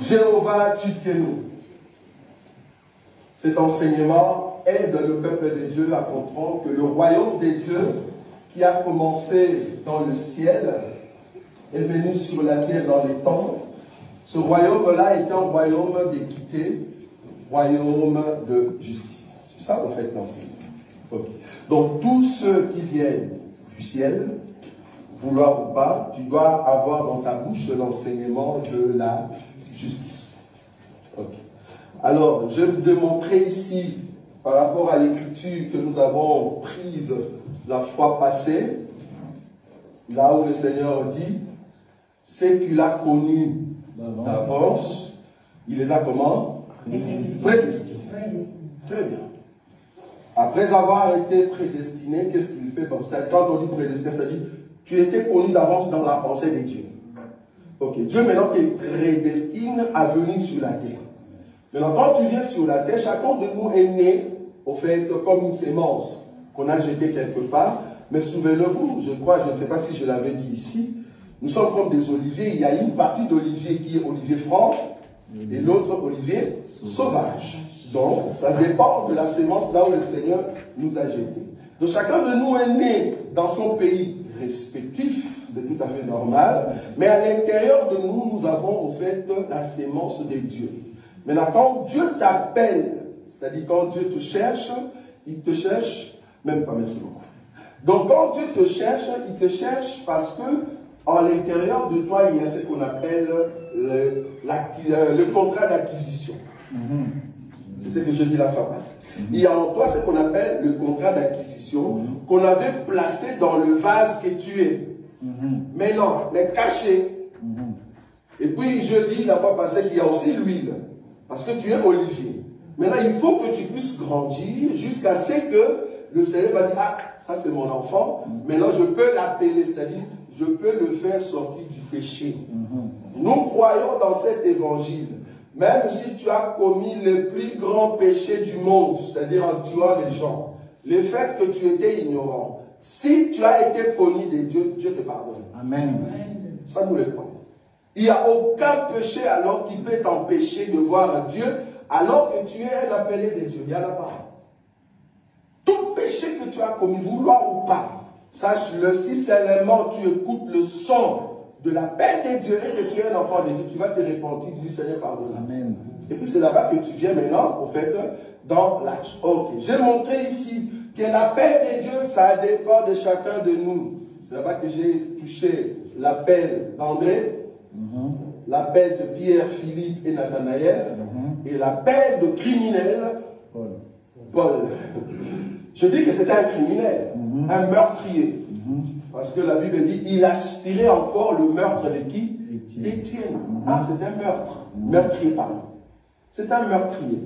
Jéhovah Tchidkenu. Cet enseignement aide le peuple de Dieu à comprendre que le royaume de Dieu qui a commencé dans le ciel est venu sur la terre dans les temps. Ce royaume-là est un royaume d'équité, royaume de justice. C'est ça en fait l'enseignement. Okay. Donc tous ceux qui viennent du ciel, vouloir ou pas, tu dois avoir dans ta bouche l'enseignement de la justice. Okay. Alors, je vais vous démontrer ici, par rapport à l'écriture que nous avons prise la fois passée, là où le Seigneur dit, c'est qu'il a connu d'avance, il les a comment? Prédestinés. Très bien. Après avoir été prédestiné, qu'est-ce qu'il fait? Quand on dit prédestiné, ça dit, tu étais connu d'avance dans la pensée de Dieu. Ok, Dieu maintenant te prédestine à venir sur la terre. Maintenant, quand tu viens sur la terre, chacun de nous est né, au fait, comme une sémence qu'on a jetée quelque part. Mais souvenez-vous, je crois, je ne sais pas si je l'avais dit ici, nous sommes comme des oliviers. Il y a une partie d'olivier qui est olivier franc et l'autre olivier sauvage. Donc, ça dépend de la sémence là où le Seigneur nous a jeté. Donc, chacun de nous est né dans son pays respectif, c'est tout à fait normal. Mais à l'intérieur de nous, nous avons au fait la sémence de Dieu. Maintenant, quand Dieu t'appelle, c'est-à-dire quand Dieu te cherche, il te cherche, même pas, merci beaucoup. Donc quand Dieu te cherche, il te cherche parce que à l'intérieur de toi, il y a ce qu'on appelle le contrat d'acquisition. C'est ce que je dis la fois passée. Il y a en toi ce qu'on appelle le contrat d'acquisition qu'on avait placé dans le vase que tu es. Mais non, mais caché. Et puis je dis la fois passée qu'il y a aussi l'huile. Parce que tu es olivier. Maintenant, il faut que tu puisses grandir jusqu'à ce que le Seigneur va dire, ah, ça c'est mon enfant. Maintenant, je peux l'appeler, c'est-à-dire, je peux le faire sortir du péché. Nous croyons dans cet évangile. Même si tu as commis le plus grand péché du monde, c'est-à-dire en tuant les gens, le fait que tu étais ignorant, si tu as été connu de Dieu, Dieu te pardonne. Amen. Ça, nous le croyons. Il n'y a aucun péché alors qui peut t'empêcher de voir Dieu alors que tu es un appelé de Dieu. Il n'y en a pas. Tout péché que tu as commis, vouloir ou pas, sache-le, si seulement tu écoutes le son de l'appel de Dieu et que tu es un enfant de Dieu, tu vas te repentir du Seigneur pardonne. Amen. Et puis c'est là-bas que tu viens maintenant, au fait, dans l'âge. Ok, j'ai montré ici que l'appel de Dieu, ça dépend de chacun de nous. C'est là-bas que j'ai touché l'appel d'André, l'appel de Pierre, Philippe et Nathanaël, et l'appel de criminel, Paul. Je dis que c'était un criminel, un meurtrier. Parce que la Bible dit, il aspirait encore le meurtre de qui? Étienne. Ah, c'est un meurtre. Meurtrier, pardon. C'est un meurtrier.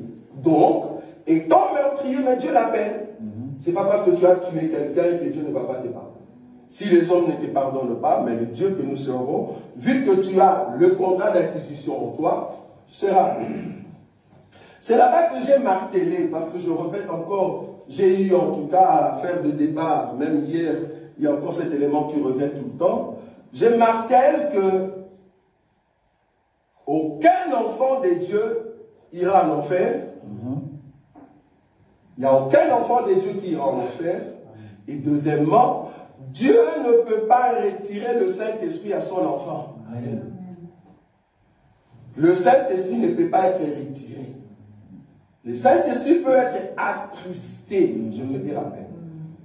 Donc, étant meurtrier, mais Dieu l'appelle. C'est pas parce que tu as tué quelqu'un que Dieu ne va pas te pardonner. Si les hommes ne te pardonnent pas, mais le Dieu que nous servons, vu que tu as le contrat d'acquisition en toi, tu seras. C'est là-bas que j'ai martelé, parce que je répète encore, j'ai eu en tout cas à faire des débats, même hier, il y a encore cet élément qui revient tout le temps. Je martèle que aucun enfant de Dieu ira en enfer. Il n'y a aucun enfant de Dieu qui ira en enfer. Et deuxièmement, Dieu ne peut pas retirer le Saint-Esprit à son enfant. Le Saint-Esprit ne peut pas être retiré. Le Saint-Esprit peut être attristé, je veux dire à peine.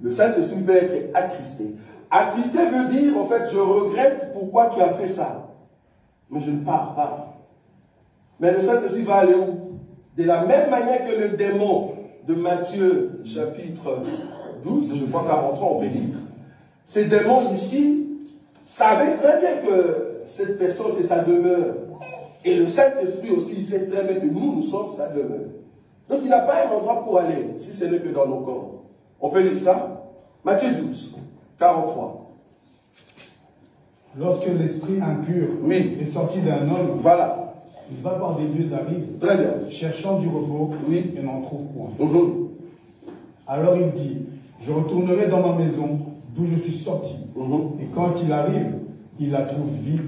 Le Saint-Esprit peut être attristé. Attristé veut dire, en fait, je regrette pourquoi tu as fait ça. Mais je ne pars pas. Mais le Saint-Esprit va aller où? De la même manière que le démon de Matthieu, chapitre 12, je crois 43, on peut dire. Ces démons ici savaient très bien que cette personne, c'est sa demeure. Et le Saint-Esprit aussi, il sait très bien que nous sommes sa demeure. Donc il n'a pas un endroit pour aller, si ce n'est que dans nos corps. On peut lire ça? Matthieu 12, 43. Lorsque l'esprit impur est sorti d'un homme, voilà, il va par des lieux arides, très bien, cherchant du repos, et n'en trouve point. Alors il dit, je retournerai dans ma maison d'où je suis sorti. Et quand il arrive, il la trouve vide,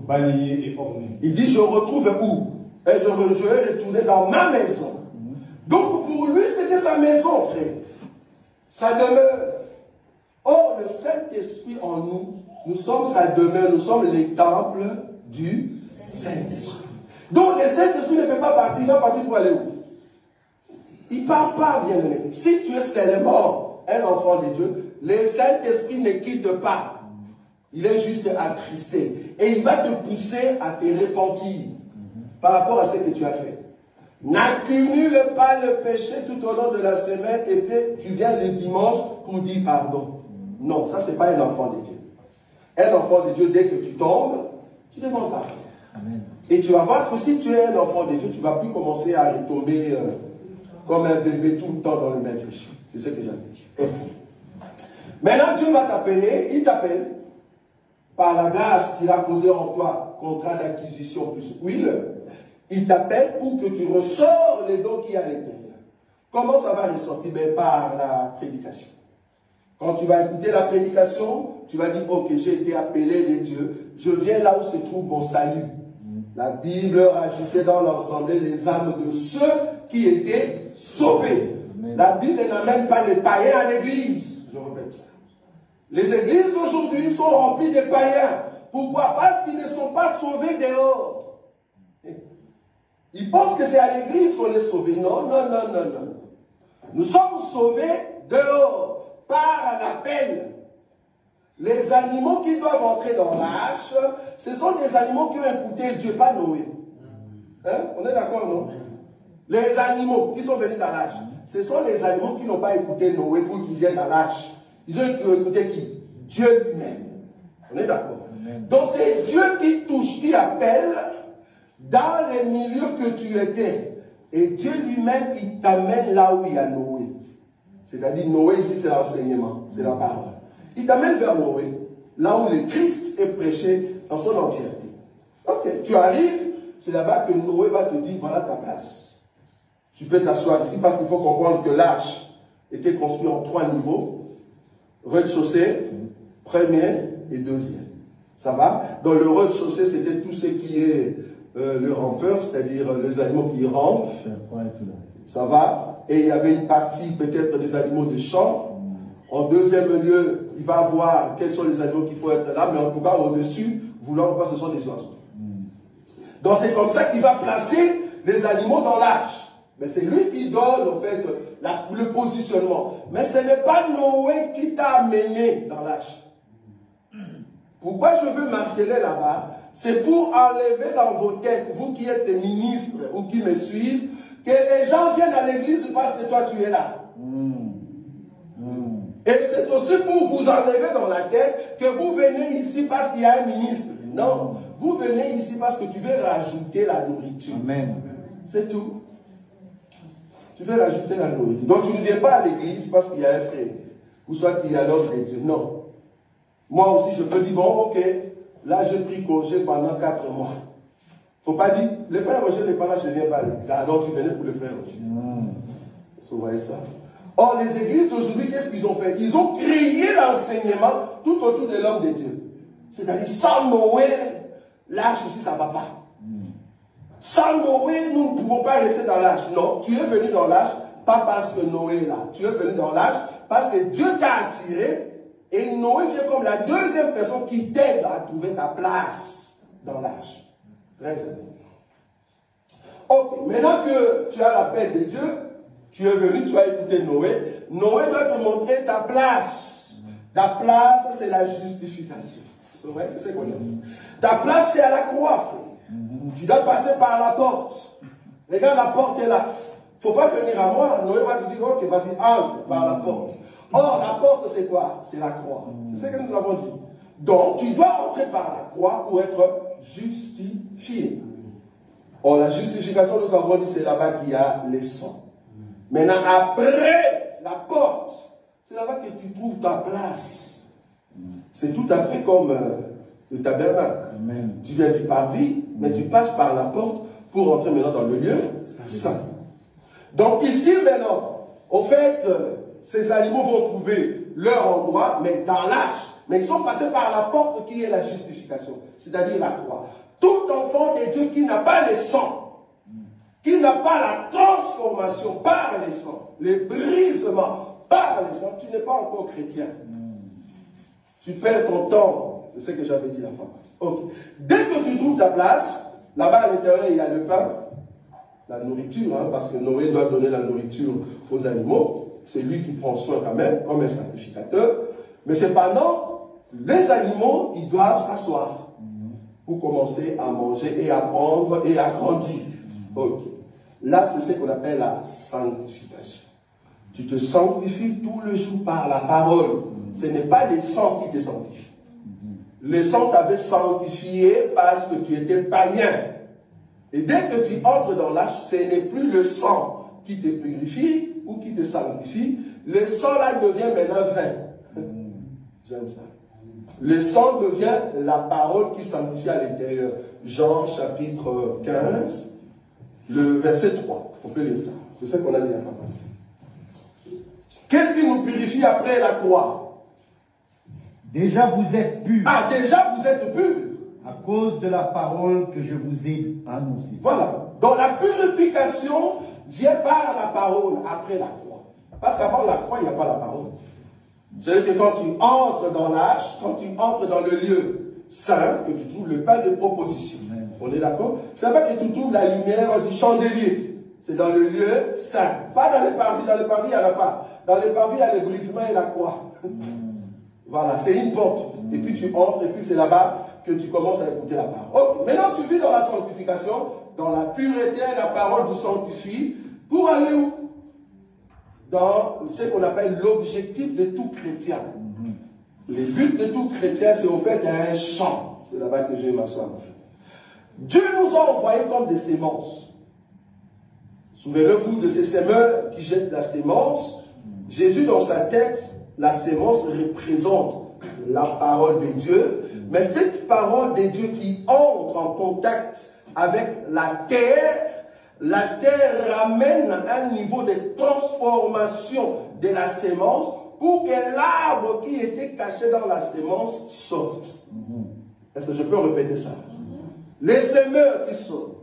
balayée et ornée. Il dit, je retrouve où? Et je vais retourner dans ma maison. Donc pour lui, c'était sa maison, frère. Sa demeure. Or, le Saint-Esprit en nous, nous sommes sa demeure, nous sommes les temples du Saint-Esprit. Donc le Saint-Esprit ne peut pas partir, il va partir pour aller où? Il ne part pas, bien-aimé. Si tu es seulement un enfant de Dieu, le Saint-Esprit ne quitte pas. Il est juste attristé. Et il va te pousser à te repentir par rapport à ce que tu as fait. N'accumule pas le péché tout au long de la semaine et puis tu viens le dimanche pour dire pardon. Non, ça c'est pas un enfant de Dieu. Un enfant de Dieu, dès que tu tombes, tu demandes pardon. Amen. Et tu vas voir que si tu es un enfant de Dieu, tu ne vas plus commencer à retomber comme un bébé tout le temps dans le même péché. C'est ce que j'avais dit. Maintenant, Dieu va t'appeler, il t'appelle par la grâce qu'il a posée en toi, contrat d'acquisition plus huile. Il t'appelle pour que tu ressors les dons qu'il y a à l'intérieur. Comment ça va ressortir? Ben, par la prédication. Quand tu vas écouter la prédication, tu vas dire, ok, j'ai été appelé de Dieu, je viens là où se trouve mon salut. La Bible rajoutait dans l'ensemble les âmes de ceux qui étaient sauvés. Amen. La Bible n'amène pas les païens à l'église. Je répète ça. Les églises d'aujourd'hui sont remplies de païens. Pourquoi? Parce qu'ils ne sont pas sauvés dehors. Ils pensent que c'est à l'église qu'on est sauvé. Non, non, non, non, non. Nous sommes sauvés dehors, par l'appel. Les animaux qui doivent entrer dans l'arche, ce sont des animaux qui ont écouté Dieu, pas Noé. Hein? On est d'accord, non? Les animaux qui sont venus dans l'arche, ce sont les animaux qui n'ont pas écouté Noé pour qu'ils viennent dans l'arche. Ils ont écouté qui? Dieu lui-même. On est d'accord? Donc c'est Dieu qui touche, qui appelle dans les milieux que tu étais. Et Dieu lui-même, il t'amène là où il y a Noé. C'est-à-dire, Noé ici, c'est l'enseignement, c'est la parole. Il t'amène vers Noé, là où le Christ est prêché dans son entièreté. Ok, tu arrives, c'est là-bas que Noé va te dire, voilà ta place. Tu peux t'asseoir ici parce qu'il faut comprendre que l'arche était construite en 3 niveaux. Rez-de-chaussée, premier et deuxième. Ça va? Dans le rez-de-chaussée, c'était tout ce qui est le rampeur, c'est-à-dire les animaux qui rampent. Ça va? Et il y avait une partie peut-être des animaux de champ. En deuxième lieu, il va voir quels sont les animaux qu'il faut être là, mais en tout cas au-dessus, vouloir pas, ce sont des oiseaux. Donc c'est comme ça qu'il va placer les animaux dans l'arche. Mais c'est lui qui donne en fait le positionnement. Mais ce n'est pas Noé qui t'a amené dans l'arche. Pourquoi je veux marteler là-bas? C'est pour enlever dans vos têtes, vous qui êtes des ministres ou qui me suivent, que les gens viennent à l'église parce que toi tu es là. Et c'est aussi pour vous enlever dans la tête que vous venez ici parce qu'il y a un ministre. Non, vous venez ici parce que tu veux rajouter la nourriture. Amen. C'est tout. Tu veux rajouter la nourriture. Donc tu ne viens pas à l'église parce qu'il y a un frère. Ou soit qu'il y a l'homme de Dieu. Non. Moi aussi je peux dire, bon ok, là j'ai pris congé pendant 4 mois. Il ne faut pas dire, le frère Roger n'est pas là, je ne viens pas à l'église. Alors tu venais pour le frère Roger. Vous voyez ça? Or, les églises d'aujourd'hui, qu'est-ce qu'ils ont fait? Ils ont créé l'enseignement tout autour de l'homme de Dieu. C'est-à-dire, sans Noé, l'arche ici, ça ne va pas. Sans Noé, nous ne pouvons pas rester dans l'arche. Non, tu es venu dans l'arche, pas parce que Noé est là. Tu es venu dans l'arche parce que Dieu t'a attiré et Noé vient comme la deuxième personne qui t'aide à trouver ta place dans l'arche. Très important. Ok, maintenant que tu as l'appel de Dieu, tu es venu, tu as écouté Noé. Noé doit te montrer ta place. Ta place, c'est la justification. C'est vrai, c'est ce qu'on dit. Ta place, c'est à la croix, frère. Tu dois passer par la porte. Regarde, la porte est là. Il ne faut pas venir à moi. Noé va te dire, ok, vas-y, entre par la porte. Or, la porte, c'est quoi? C'est la croix. C'est ce que nous avons dit. Donc, tu dois entrer par la croix pour être justifié. Or, la justification, nous avons dit, c'est là-bas qu'il y a les sangs. Maintenant, après la porte, c'est là-bas que tu trouves ta place. C'est tout à fait comme le tabernacle. Amen. Tu viens du parvis, mais tu passes par la porte pour entrer maintenant dans le lieu saint. Donc ici maintenant, au fait, ces animaux vont trouver leur endroit, mais dans l'arche. Mais ils sont passés par la porte qui est la justification, c'est-à-dire la croix. Tout enfant de Dieu qui n'a pas le sang qui n'a pas la transformation par les sangs, les brisements par les sangs, tu n'es pas encore chrétien. Tu perds ton temps. C'est ce que j'avais dit la fois passée. Okay. Dès que tu trouves ta place, là-bas à l'intérieur, il y a le pain, la nourriture, hein, parce que Noé doit donner la nourriture aux animaux. C'est lui qui prend soin quand même, comme un sacrificateur. Mais cependant, les animaux, ils doivent s'asseoir pour commencer à manger et à prendre et à grandir. Okay. Là, c'est ce qu'on appelle la sanctification. Tu te sanctifies tout le jour par la parole. Ce n'est pas les sangs qui te sanctifient. Les sangs t'avaient sanctifié parce que tu étais païen. Et dès que tu entres dans l'âge, ce n'est plus le sang qui te purifie ou qui te sanctifie. Le sang là devient maintenant vain. J'aime ça. Le sang devient la parole qui sanctifie à l'intérieur. Jean chapitre 15, le verset 3. On peut lire ça. C'est ça qu'on a dit la fois passée. Qu'est-ce qui nous purifie après la croix? Déjà vous êtes purs. Ah, déjà vous êtes purs. À cause de la parole que je vous ai annoncée. Voilà. Donc la purification vient par la parole après la croix. Parce qu'avant la croix, il n'y a pas la parole. C'est-à-dire que quand tu entres dans l'arche, quand tu entres dans le lieu saint, que tu trouves le pain de proposition. Amen. On est d'accord? C'est pas que tu trouves la lumière du chandelier. C'est dans le lieu saint. Pas dans les parvis. Dans les parvis, il n'y en a pas. Dans les parvis, il y a les brisements et la croix. Voilà, c'est une porte. Et puis tu entres, et puis c'est là-bas que tu commences à écouter la parole. Okay. Maintenant, tu vis dans la sanctification, dans la pureté, la parole vous sanctifie. Pour aller où? Dans ce qu'on appelle l'objectif de tout chrétien. Le but de tout chrétien, c'est au fait qu'il y a un champ. C'est là-bas que j'ai m'asseoir. Dieu nous a envoyés comme des sémences. Souvenez-vous de ces semeurs qui jettent la sémence. Jésus, dans sa tête, la sémence représente la parole de Dieu, mais cette parole de Dieu qui entre en contact avec la terre ramène un niveau de transformation de la sémence pour que l'arbre qui était caché dans la sémence sorte. Est-ce que je peux répéter ça? Les semeurs qui sortent,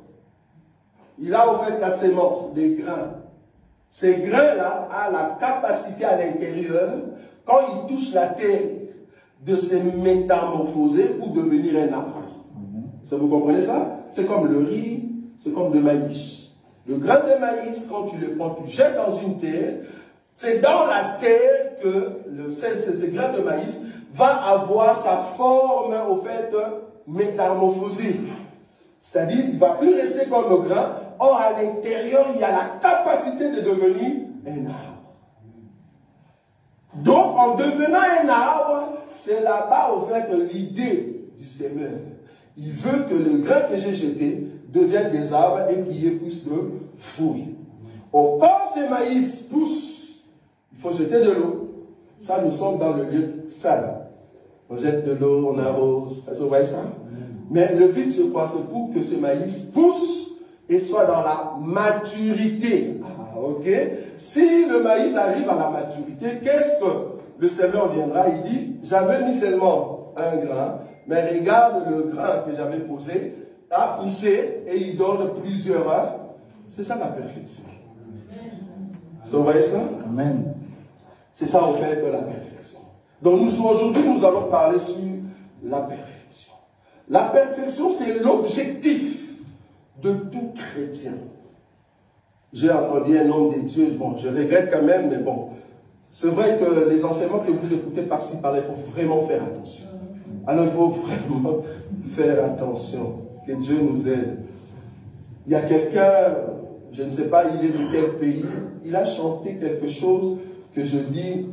il a en fait la sémence, des grains. Ces grains-là ont la capacité à l'intérieur, quand ils touchent la terre, de se métamorphoser pour devenir un arbre. Ça, vous comprenez ça? C'est comme le riz, c'est comme le maïs. Le grain de maïs, quand tu le prends, tu jettes dans une terre, c'est dans la terre que ce grain de maïs va avoir sa forme, au fait, métamorphosée. C'est-à-dire, il ne va plus rester comme le grain. Or, à l'intérieur, il y a la capacité de devenir un arbre. Donc, en devenant un arbre, c'est là-bas, au fait, l'idée du semeur. Il veut que le grain que j'ai jeté devienne des arbres et qu'il y ait plus de fruits. Or, quand ces maïs poussent, il faut jeter de l'eau. Ça, nous sommes dans le lieu saint. On jette de l'eau, on arrose. Vous voyez ça? Mais le but, c'est quoi? C'est pour que ce maïs pousse et soit dans la maturité. Ah, ok? Si le maïs arrive à la maturité, qu'est-ce que le semeur viendra? Il dit, j'avais mis seulement un grain, mais regarde le grain que j'avais posé, a poussé et il donne plusieurs heures. C'est ça la perfection. Vous voyez ça? Amen. C'est ça, en fait, la perfection. Donc, aujourd'hui, nous allons parler sur la perfection. La perfection, c'est l'objectif de tout chrétien. J'ai entendu un homme de Dieu, bon, je regrette quand même, mais bon, c'est vrai que les enseignements que vous écoutez par-ci, par-là, il faut vraiment faire attention. Alors, il faut vraiment faire attention, que Dieu nous aide. Il y a quelqu'un, je ne sais pas, il est de quel pays, il a chanté quelque chose que je dis,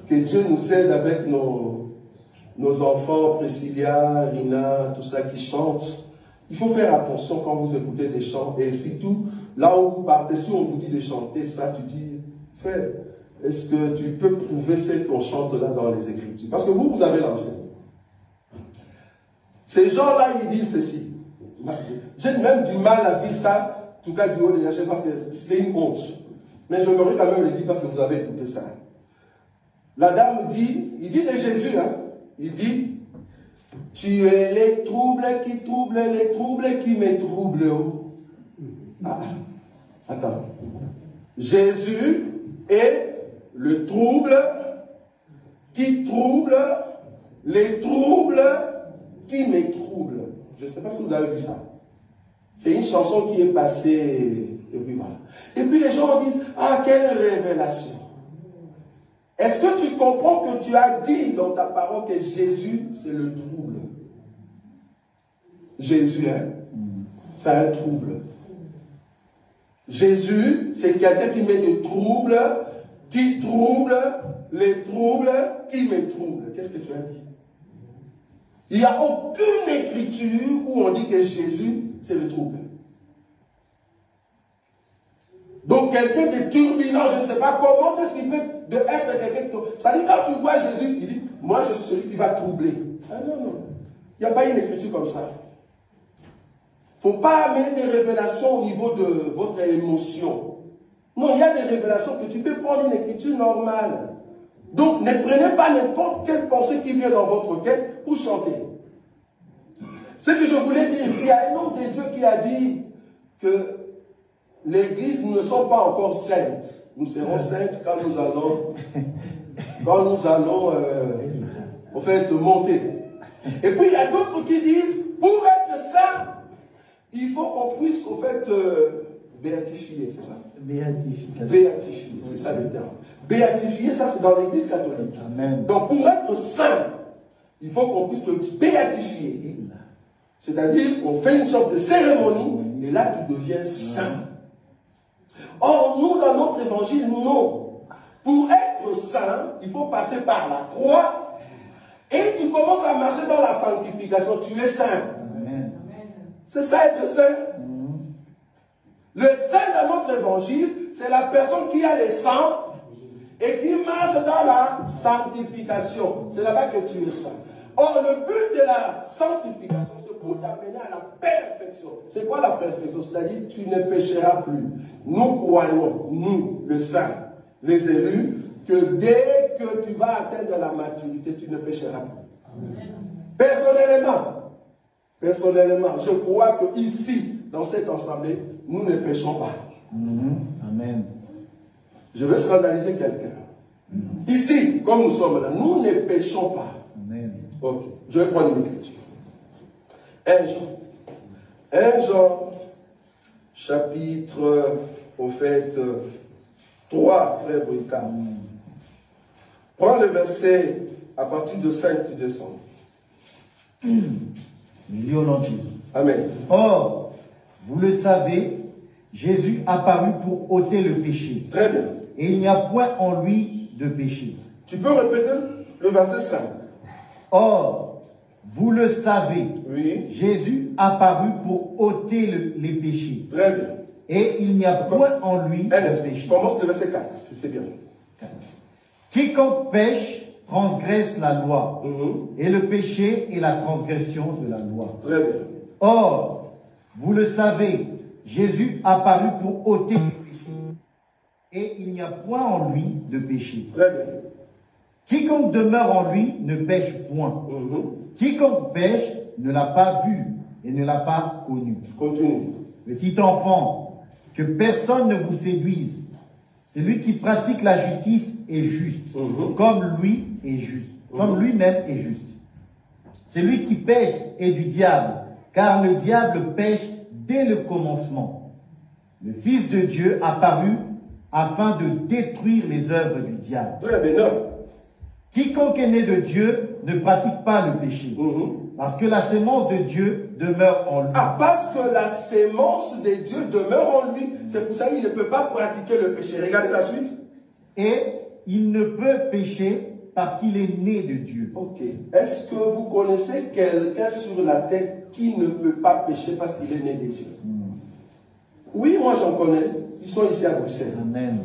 que Dieu nous aide avec nos enfants, Priscilla, Rina, tout ça qui chantent. Il faut faire attention quand vous écoutez des chants. Et surtout, là où vous partez, si on vous dit de chanter ça, tu dis, frère, est-ce que tu peux prouver ce qu'on chante là dans les Écritures? Parce que vous avez l'enseignement. Ces gens-là, ils disent ceci. J'ai même du mal à dire ça, en tout cas du haut de la chaîne, parce que c'est une honte. Mais je m'aurais quand même le dire parce que vous avez écouté ça. La dame dit, il dit de Jésus, hein, il dit, tu es les troubles qui me troublent. Ah. Attends. Jésus est le trouble qui trouble les troubles qui me troublent. Je ne sais pas si vous avez vu ça. C'est une chanson qui est passée, et puis voilà. Et puis les gens disent, ah, quelle révélation. Est-ce que tu comprends que tu as dit dans ta parole que Jésus, c'est le trouble? Jésus, hein, c'est un trouble. Jésus, c'est quelqu'un qui met des troubles, qui trouble les troubles qui me troublent. Qu'est-ce que tu as dit? Il n'y a aucune écriture où on dit que Jésus, c'est le trouble. Donc quelqu'un de turbulent, je ne sais pas comment, qu'est-ce qu'il peut être quelqu'un de... Ça dit quand tu vois Jésus, il dit, moi je suis celui qui va troubler. Ah non, non. Il n'y a pas une écriture comme ça. Il ne faut pas amener des révélations au niveau de votre émotion. Non, il y a des révélations que tu peux prendre une écriture normale. Donc ne prenez pas n'importe quelle pensée qui vient dans votre tête pour chanter. Ce que je voulais dire ici, il y a un homme de Dieu qui a dit que l'Église, nous ne sommes pas encore saintes. Nous serons saintes quand nous allons au fait, monter. Et puis il y a d'autres qui disent, pour être saint, il faut qu'on puisse au fait béatifier, c'est ça? Béatifier, c'est ça le terme. Béatifier, ça c'est dans l'Église catholique. Amen. Donc pour être saint, il faut qu'on puisse te béatifier. C'est-à-dire, on fait une sorte de cérémonie, et là tu deviens saint. Or, nous, dans notre évangile, non. Pour être saint, il faut passer par la croix, et tu commences à marcher dans la sanctification, tu es saint. C'est ça être saint. Le saint dans notre évangile, c'est la personne qui a le sang et qui marche dans la sanctification. C'est là-bas que tu es saint. Or, le but de la sanctification, c'est pour t'amener à la perfection. C'est quoi la perfection? C'est-à-dire, tu ne pécheras plus. Nous croyons, nous, le saint, les élus, que dès que tu vas atteindre la maturité, tu ne pécheras plus. Personnellement, je crois que ici, dans cette assemblée, nous ne péchons pas. Amen. Je vais scandaliser quelqu'un. Ici, comme nous sommes là, nous ne péchons pas. Amen. Ok, je vais prendre une écriture. 1 Jean, chapitre, au fait, 3, frère Bricard. Prends le verset à partir de 5, tu descends. Amen. Or, vous le savez, Jésus apparut pour ôter le péché. Très bien. Et il n'y a point en lui de péché. Tu peux répéter le verset 5. Or, vous le savez, oui. Jésus apparut pour ôter les péchés. Très bien. Et il n'y a point en lui de péché. Commence le verset 4, c'est bien. Quiconque pêche transgresse la loi, et le péché est la transgression de la loi. Très bien. Or, vous le savez, Jésus apparut pour ôter le péché, et il n'y a point en lui de péché. Très bien. Quiconque demeure en lui ne pêche point. Quiconque pêche ne l'a pas vu et ne l'a pas connu. Continue. Petit enfant, que personne ne vous séduise. Celui qui pratique la justice est juste, comme lui est juste, comme lui-même est juste. Celui qui pêche est du diable, car le diable pêche dès le commencement. Le Fils de Dieu apparut afin de détruire les œuvres du diable. Très bien. Quiconque est né de Dieu ne pratique pas le péché, parce que la sémence de Dieu demeure en lui. Ah, parce que la sémence de Dieu demeure en lui, c'est pour ça qu'il ne peut pas pratiquer le péché. Regardez la suite. Et il ne peut pécher parce qu'il est né de Dieu. Ok. Est-ce que vous connaissez quelqu'un sur la terre qui ne peut pas pécher parce qu'il est né de Dieu? Oui, moi j'en connais. Ils sont ici à Bruxelles. Amen.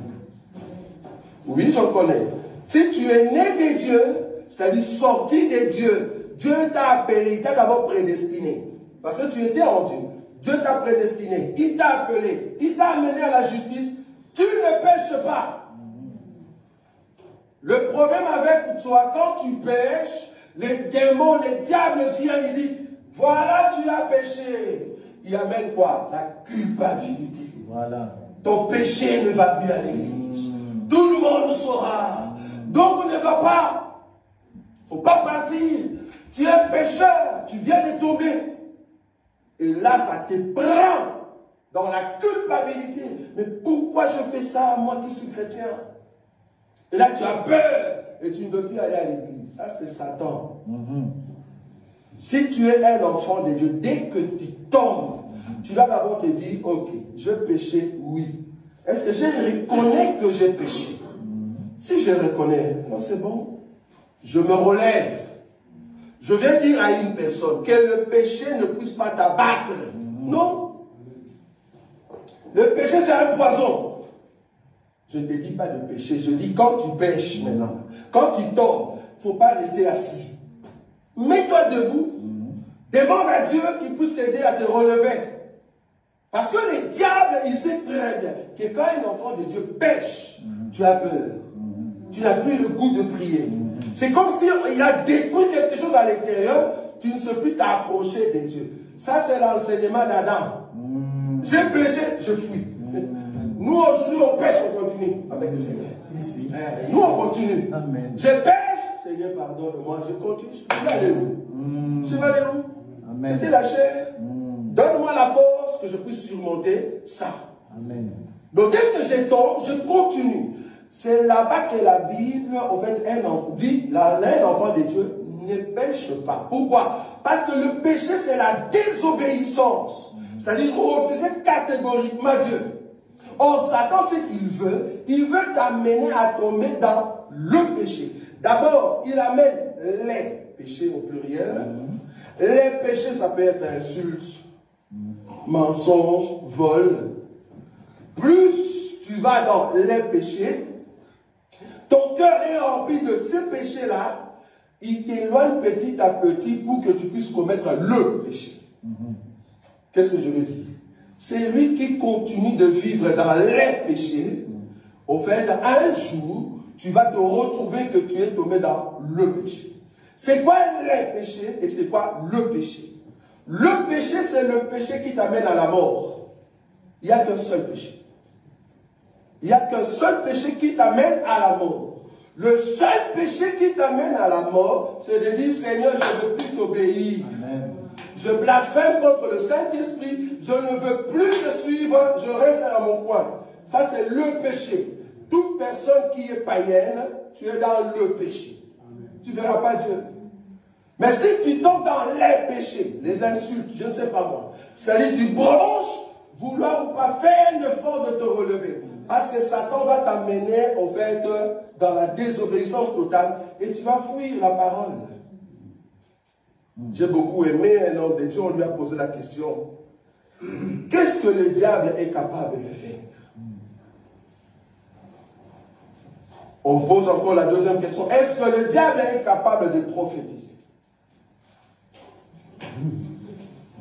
Oui, j'en connais. Si tu es né de Dieu, c'est-à-dire sorti de Dieu, Dieu t'a appelé, il t'a d'abord prédestiné. Parce que tu étais en Dieu. Dieu t'a prédestiné, il t'a appelé, il t'a amené à la justice. Tu ne pêches pas. Le problème avec toi, quand tu pêches, les démons, les diables viennent, ils disent, voilà, tu as péché. Il amène quoi? La culpabilité. Voilà. ton péché ne va plus à l'église. Tout le monde saura. Donc on ne va pas. Il ne faut pas partir. Tu es pécheur, tu viens de tomber. Et là, ça te prend dans la culpabilité. Mais pourquoi je fais ça, moi qui suis chrétien? Et là, tu as peur et tu ne veux plus aller à l'église. Ça, c'est Satan. Si tu es un enfant de Dieu, dès que tu tombes, tu dois d'abord te dire, ok, je péchais, oui. Est-ce que je reconnais que j'ai péché? Si je reconnais, non, c'est bon. Je me relève. Je viens dire à une personne que le péché ne puisse pas t'abattre. Non. Le péché, c'est un poison. Je ne te dis pas de pécher. Je dis quand tu pêches maintenant, quand tu tombes, il ne faut pas rester assis. Mets-toi debout. Demande à Dieu qu'il puisse t'aider à te relever. Parce que le diable, il sait très bien que quand un enfant de Dieu pêche, tu as peur. Tu n'as plus le goût de prier. C'est comme s'il a détruit quelque chose à l'intérieur, tu ne sais plus t'approcher de Dieu. Ça, c'est l'enseignement d'Adam. J'ai péché, je fuis. Nous, aujourd'hui, on pêche, on continue avec le Seigneur. Nous, on continue. Amen. Je pêche, Seigneur, pardonne-moi, je continue. Je vais aller où? Je vais aller où? C'était la chair. Donne-moi la force que je puisse surmonter ça. Amen. Donc, dès que je tombe, je continue. C'est là-bas que la Bible, en fait, dit, un enfant de Dieu ne pêche pas. Pourquoi? Parce que le péché, c'est la désobéissance. C'est-à-dire refuser catégoriquement Dieu. Or, Satan, ce qu'il veut, il veut t'amener à tomber dans le péché. D'abord, il amène les péchés au pluriel. Les péchés, ça peut être insulte, mensonge, vol. Plus tu vas dans les péchés, ton cœur est rempli de ces péchés-là, il t'éloigne petit à petit pour que tu puisses commettre le péché. Qu'est-ce que je veux dire? C'est lui qui continue de vivre dans les péchés. Au fait, un jour, tu vas te retrouver que tu es tombé dans le péché. C'est quoi les péchés et c'est quoi le péché? Le péché, c'est le péché qui t'amène à la mort. Il n'y a qu'un seul péché. Il n'y a qu'un seul péché qui t'amène à la mort. Le seul péché qui t'amène à la mort, c'est de dire, Seigneur, je ne veux plus t'obéir. Je blasphème contre le Saint-Esprit. Je ne veux plus te suivre. Je reste à mon coin. Ça, c'est le péché. Toute personne qui est païenne, tu es dans le péché. Tu ne verras pas Dieu. Mais si tu tombes dans les péchés, les insultes, je ne sais pas moi, c'est-à-dire tu branches, vouloir ou pas faire un effort de te relever. Parce que Satan va t'amener, au fait, dans la désobéissance totale et tu vas fuir la parole. J'ai beaucoup aimé un homme de Dieu, on lui a posé la question. Qu'est-ce que le diable est capable de faire? On pose encore la deuxième question. Est-ce que le diable est capable de prophétiser?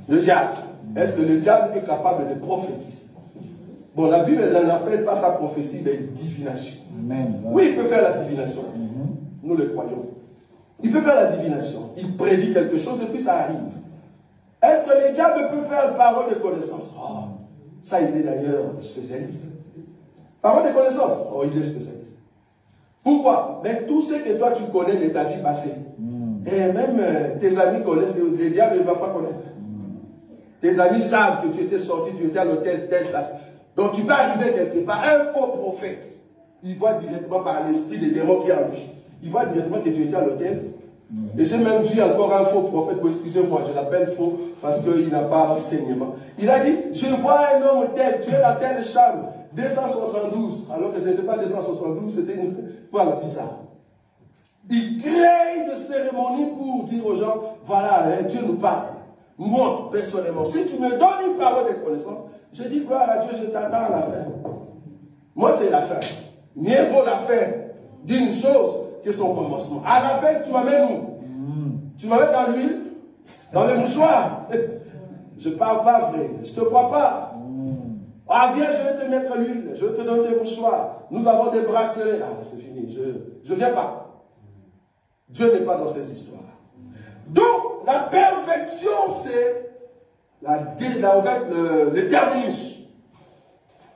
Le diable. Est-ce que le diable est capable de prophétiser? Bon, la Bible n'appelle pas sa prophétie mais divination. Amen. Oui, il peut faire la divination. Nous le croyons. Il peut faire la divination. Il prédit quelque chose et puis ça arrive. Est-ce que le diable peut faire une parole de connaissance? Oh, ça, il est d'ailleurs spécialiste. Parole de connaissance? Oh, il est spécialiste. Pourquoi? Mais tout ce que toi tu connais de ta vie passée, et même tes amis connaissent, le diable ne va pas connaître. Tes amis savent que tu étais sorti, tu étais à l'hôtel, telle place. Donc tu peux arriver quelque part, un faux prophète. Il voit directement par l'esprit des démons qui est en lui. Il voit directement que tu étais à l'hôtel. Et j'ai même vu encore un faux prophète, excusez-moi, je l'appelle faux parce qu'il n'a pas enseignement. Il a dit, je vois un homme tel, tu es dans telle chambre, 272. Alors que ce n'était pas 272, c'était une... Voilà, bizarre. Il crée de cérémonie pour dire aux gens, voilà, hein, Dieu nous parle. Moi, personnellement, si tu me donnes une parole de connaissance, je dis gloire à Dieu, je t'attends à la fin. Moi, c'est la fin. Mieux vaut la fin d'une chose que son commencement. À la fin, tu m'amènes où? Tu m'amènes dans l'huile? Dans le mouchoir? Je ne parle pas vrai. Je ne te crois pas. Ah, viens, je vais te mettre l'huile. Je vais te donner des mouchoirs. Nous avons des bracelets. Ah, c'est fini. Je ne viens pas. Dieu n'est pas dans ces histoires. Donc, la perfection, c'est le terminus.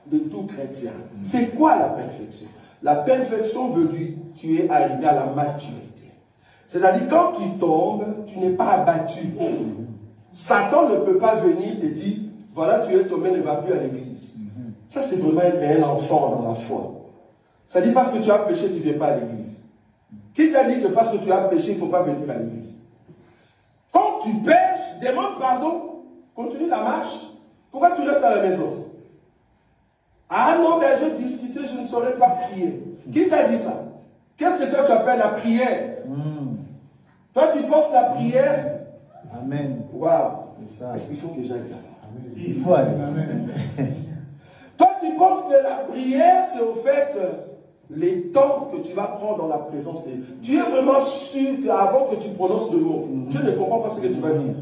de tout chrétien. C'est quoi la perfection? La perfection veut dire que tu es arrivé à la maturité. C'est-à-dire quand tu tombes, tu n'es pas abattu. Satan ne peut pas venir te dire, voilà, tu es tombé, ne va plus à l'église. Ça, c'est vraiment être un enfant dans la foi. Ça dit parce que tu as péché, tu ne viens pas à l'église. Qui t'a dit que parce que tu as péché, il ne faut pas venir à l'église? Quand tu pêches, demande pardon, continue la marche. Pourquoi tu restes à la maison? Ah non, mais je discutais, je ne saurais pas prier. Qui t'a dit ça? Qu'est-ce que toi tu appelles la prière? Toi tu penses la prière? Amen. Waouh. Est-ce qu'il faut que j'aille là-bas? Il faut aller. Amen. Toi tu penses que la prière c'est au fait les temps que tu vas prendre dans la présence de Dieu. Tu es vraiment sûr qu'avant que tu prononces le mot, Dieu ne comprend pas ce que tu vas dire.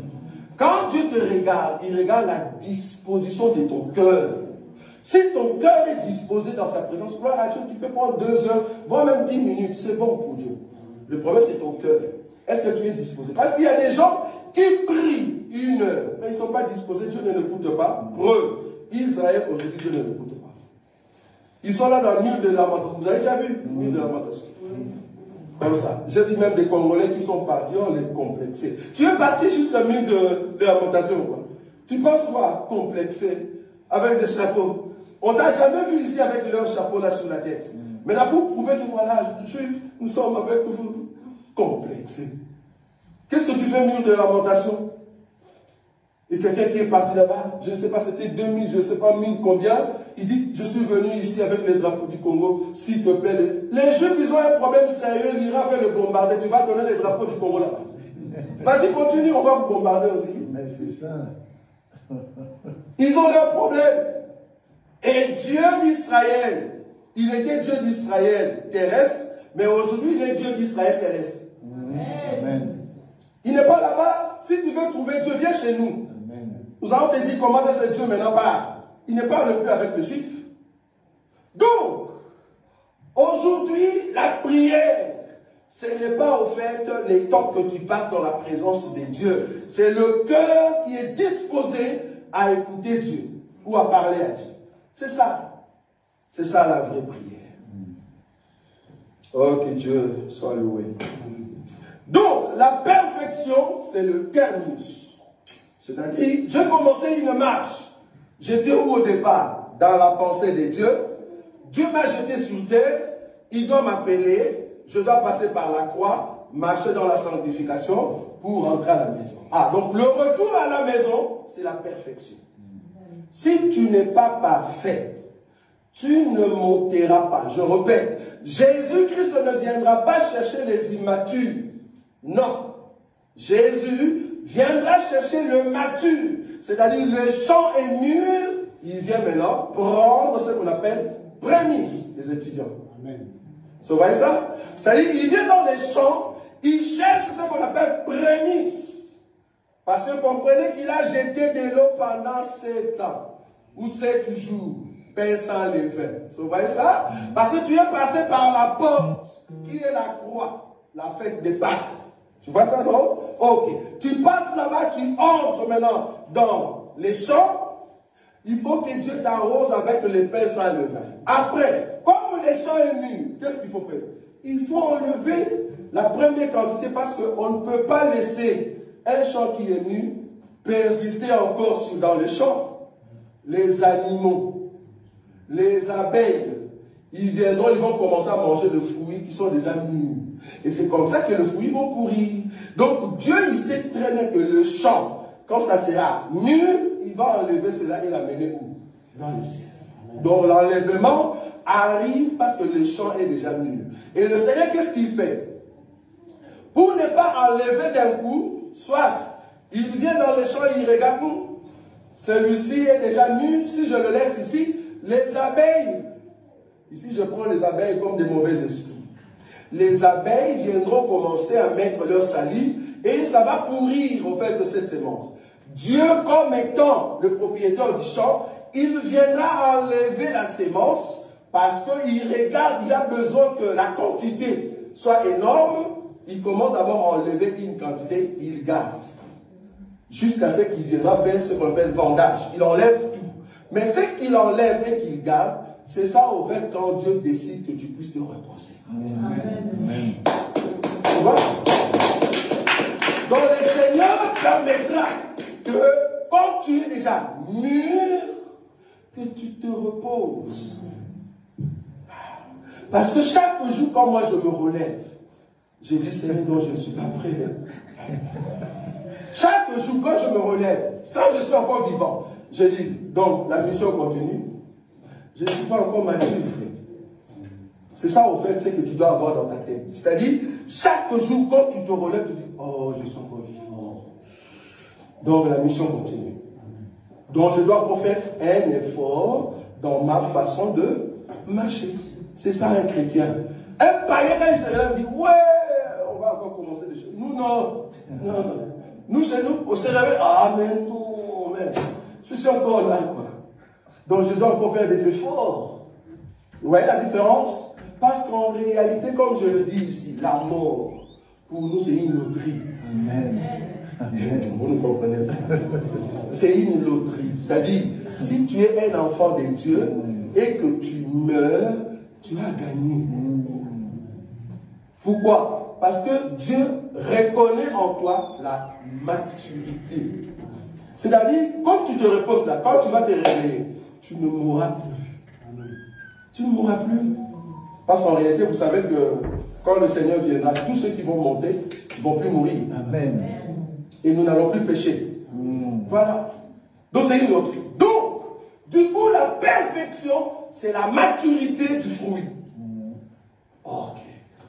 Quand Dieu te regarde, il regarde la disposition de ton cœur. Si ton cœur est disposé dans sa présence, gloire à Dieu, tu peux prendre 2 heures, voire même 10 minutes, c'est bon pour Dieu. Le problème c'est ton cœur. Est-ce que tu es disposé? Parce qu'il y a des gens qui prient 1 heure, mais ils ne sont pas disposés, Dieu ne l'écoute pas. Preuve, Israël aujourd'hui, Dieu ne l'écoute pas. Ils sont là dans le mur de lamentation. Vous avez déjà vu le mur de lamentation? Comme ça. J'ai dit même des Congolais qui sont partis, on les complexés. Tu es parti juste le mur de lamentation, quoi. Tu penses quoi? Complexé, avec des chapeaux. On t'a jamais vu ici avec leur chapeau là sur la tête. Mais là, pour prouver que voilà, juifs, nous sommes avec vous. Complexés. Qu'est-ce que tu fais mur de lamentation? Et quelqu'un qui est parti là-bas, je ne sais pas, c'était 2000, je ne sais pas 1000 combien, il dit, je suis venu ici avec les drapeaux du Congo, s'il te plaît. Les Juifs, ils ont un problème sérieux, l'Iran veut le bombarder, tu vas donner les drapeaux du Congo là-bas. Vas-y, continue, on va vous bombarder aussi. Mais c'est ça. Ils ont leurs problèmes. Et Dieu d'Israël, il était Dieu d'Israël terrestre, mais aujourd'hui il est Dieu d'Israël céleste. Amen. Il n'est pas là-bas. Si tu veux trouver Dieu, viens chez nous. Nous allons te dire comment c'est Dieu maintenant part. Il ne parle plus avec les Juifs. Donc, aujourd'hui, la prière, ce n'est pas au fait les temps que tu passes dans la présence de Dieu. C'est le cœur qui est disposé à écouter Dieu ou à parler à Dieu. C'est ça. C'est ça la vraie prière. Oh, que Dieu soit loué. Donc, la perfection, c'est le terminus. C'est-à-dire, j'ai commencé une marche. J'étais où au départ? Dans la pensée de Dieu. Dieu m'a jeté sur terre. Il doit m'appeler. Je dois passer par la croix, marcher dans la sanctification pour rentrer à la maison. Ah, donc le retour à la maison, c'est la perfection. Si tu n'es pas parfait, tu ne monteras pas. Je répète, Jésus-Christ ne viendra pas chercher les immatures. Non. Jésus viendra chercher le mature. C'est-à-dire le champ est mûr. Il vient maintenant prendre ce qu'on appelle prémisse des étudiants. Amen. Vous voyez ça? C'est-à-dire il vient dans les champs, il cherche ce qu'on appelle prémisse. Parce que comprenez qu'il a jeté de l'eau pendant 7 ans ou 7 jours, pain sans levain. Vous voyez ça? Parce que tu es passé par la porte qui est la croix, la fête des Pâques. Tu vois ça, non? Ok. Tu passes là-bas, tu entres maintenant dans les champs. Il faut que Dieu t'arrose avec les pains sans levain. Après, comme les champs est nu, qu'est-ce qu'il faut faire? Il faut enlever la première quantité parce qu'on ne peut pas laisser un champ qui est nu persister encore dans les champs. Les animaux, les abeilles, ils viendront, ils vont commencer à manger des fruits qui sont déjà mûrs. Et c'est comme ça que les fruits vont pourrir. Donc Dieu, il sait très bien que le champ, quand ça sera mûr, il va enlever cela et l'amener où? Dans le ciel. Donc l'enlèvement arrive parce que le champ est déjà mûr. Et le Seigneur, qu'est-ce qu'il fait? Pour ne pas enlever d'un coup, soit il vient dans le champ et il regarde nous. Celui-ci est déjà mûr. Si je le laisse ici, les abeilles, ici je prends les abeilles comme des mauvais esprits. Les abeilles viendront commencer à mettre leur salive et ça va pourrir au fait de cette sémence. Dieu, comme étant le propriétaire du champ, il viendra enlever la sémence parce qu'il regarde, il a besoin que la quantité soit énorme. Il commence d'abord à enlever une quantité, il garde. Jusqu'à ce qu'il viendra faire ce qu'on appelle vendage. Il enlève tout. Mais ce qu'il enlève et qu'il garde, c'est ça au fait quand Dieu décide que tu puisses te reposer. Amen. Tu vois? Donc le Seigneur permettra que quand tu es déjà mûr, que tu te reposes. Parce que chaque jour, quand moi je me relève, j'ai dit, Seigneur, non, je ne suis pas prêt. Chaque jour, quand je me relève, quand je suis encore vivant, je dis, donc la mission continue. Je ne suis pas encore mature, frère. C'est ça, au fait, c'est que tu dois avoir dans ta tête. C'est-à-dire, chaque jour, quand tu te relèves, tu dis, oh, je suis encore vivant. Donc la mission continue. Donc je dois encore faire un effort dans ma façon de marcher. C'est ça un chrétien. Un païen, quand il se relève, il dit, ouais, on va encore commencer des choses. Nous, non. Nous, chez nous, on se réveille, ah, mais non, mais je suis encore là, quoi. Donc je dois encore faire des efforts. Vous voyez la différence? Parce qu'en réalité, comme je le dis ici, la mort, pour nous, c'est une loterie. Amen. Vous nous comprenez? C'est une loterie. C'est-à-dire, si tu es un enfant de Dieu et que tu meurs, tu as gagné. Pourquoi? Parce que Dieu reconnaît en toi la maturité. C'est-à-dire, quand tu te reposes là, quand tu vas te réveiller, tu ne mourras plus. Tu ne mourras plus. Parce qu'en réalité, vous savez que quand le Seigneur viendra, tous ceux qui vont monter, ils ne vont plus mourir. Amen. Et nous n'allons plus pécher. Voilà. Donc c'est une autre. Donc, du coup, la perfection, c'est la maturité du fruit. Ok.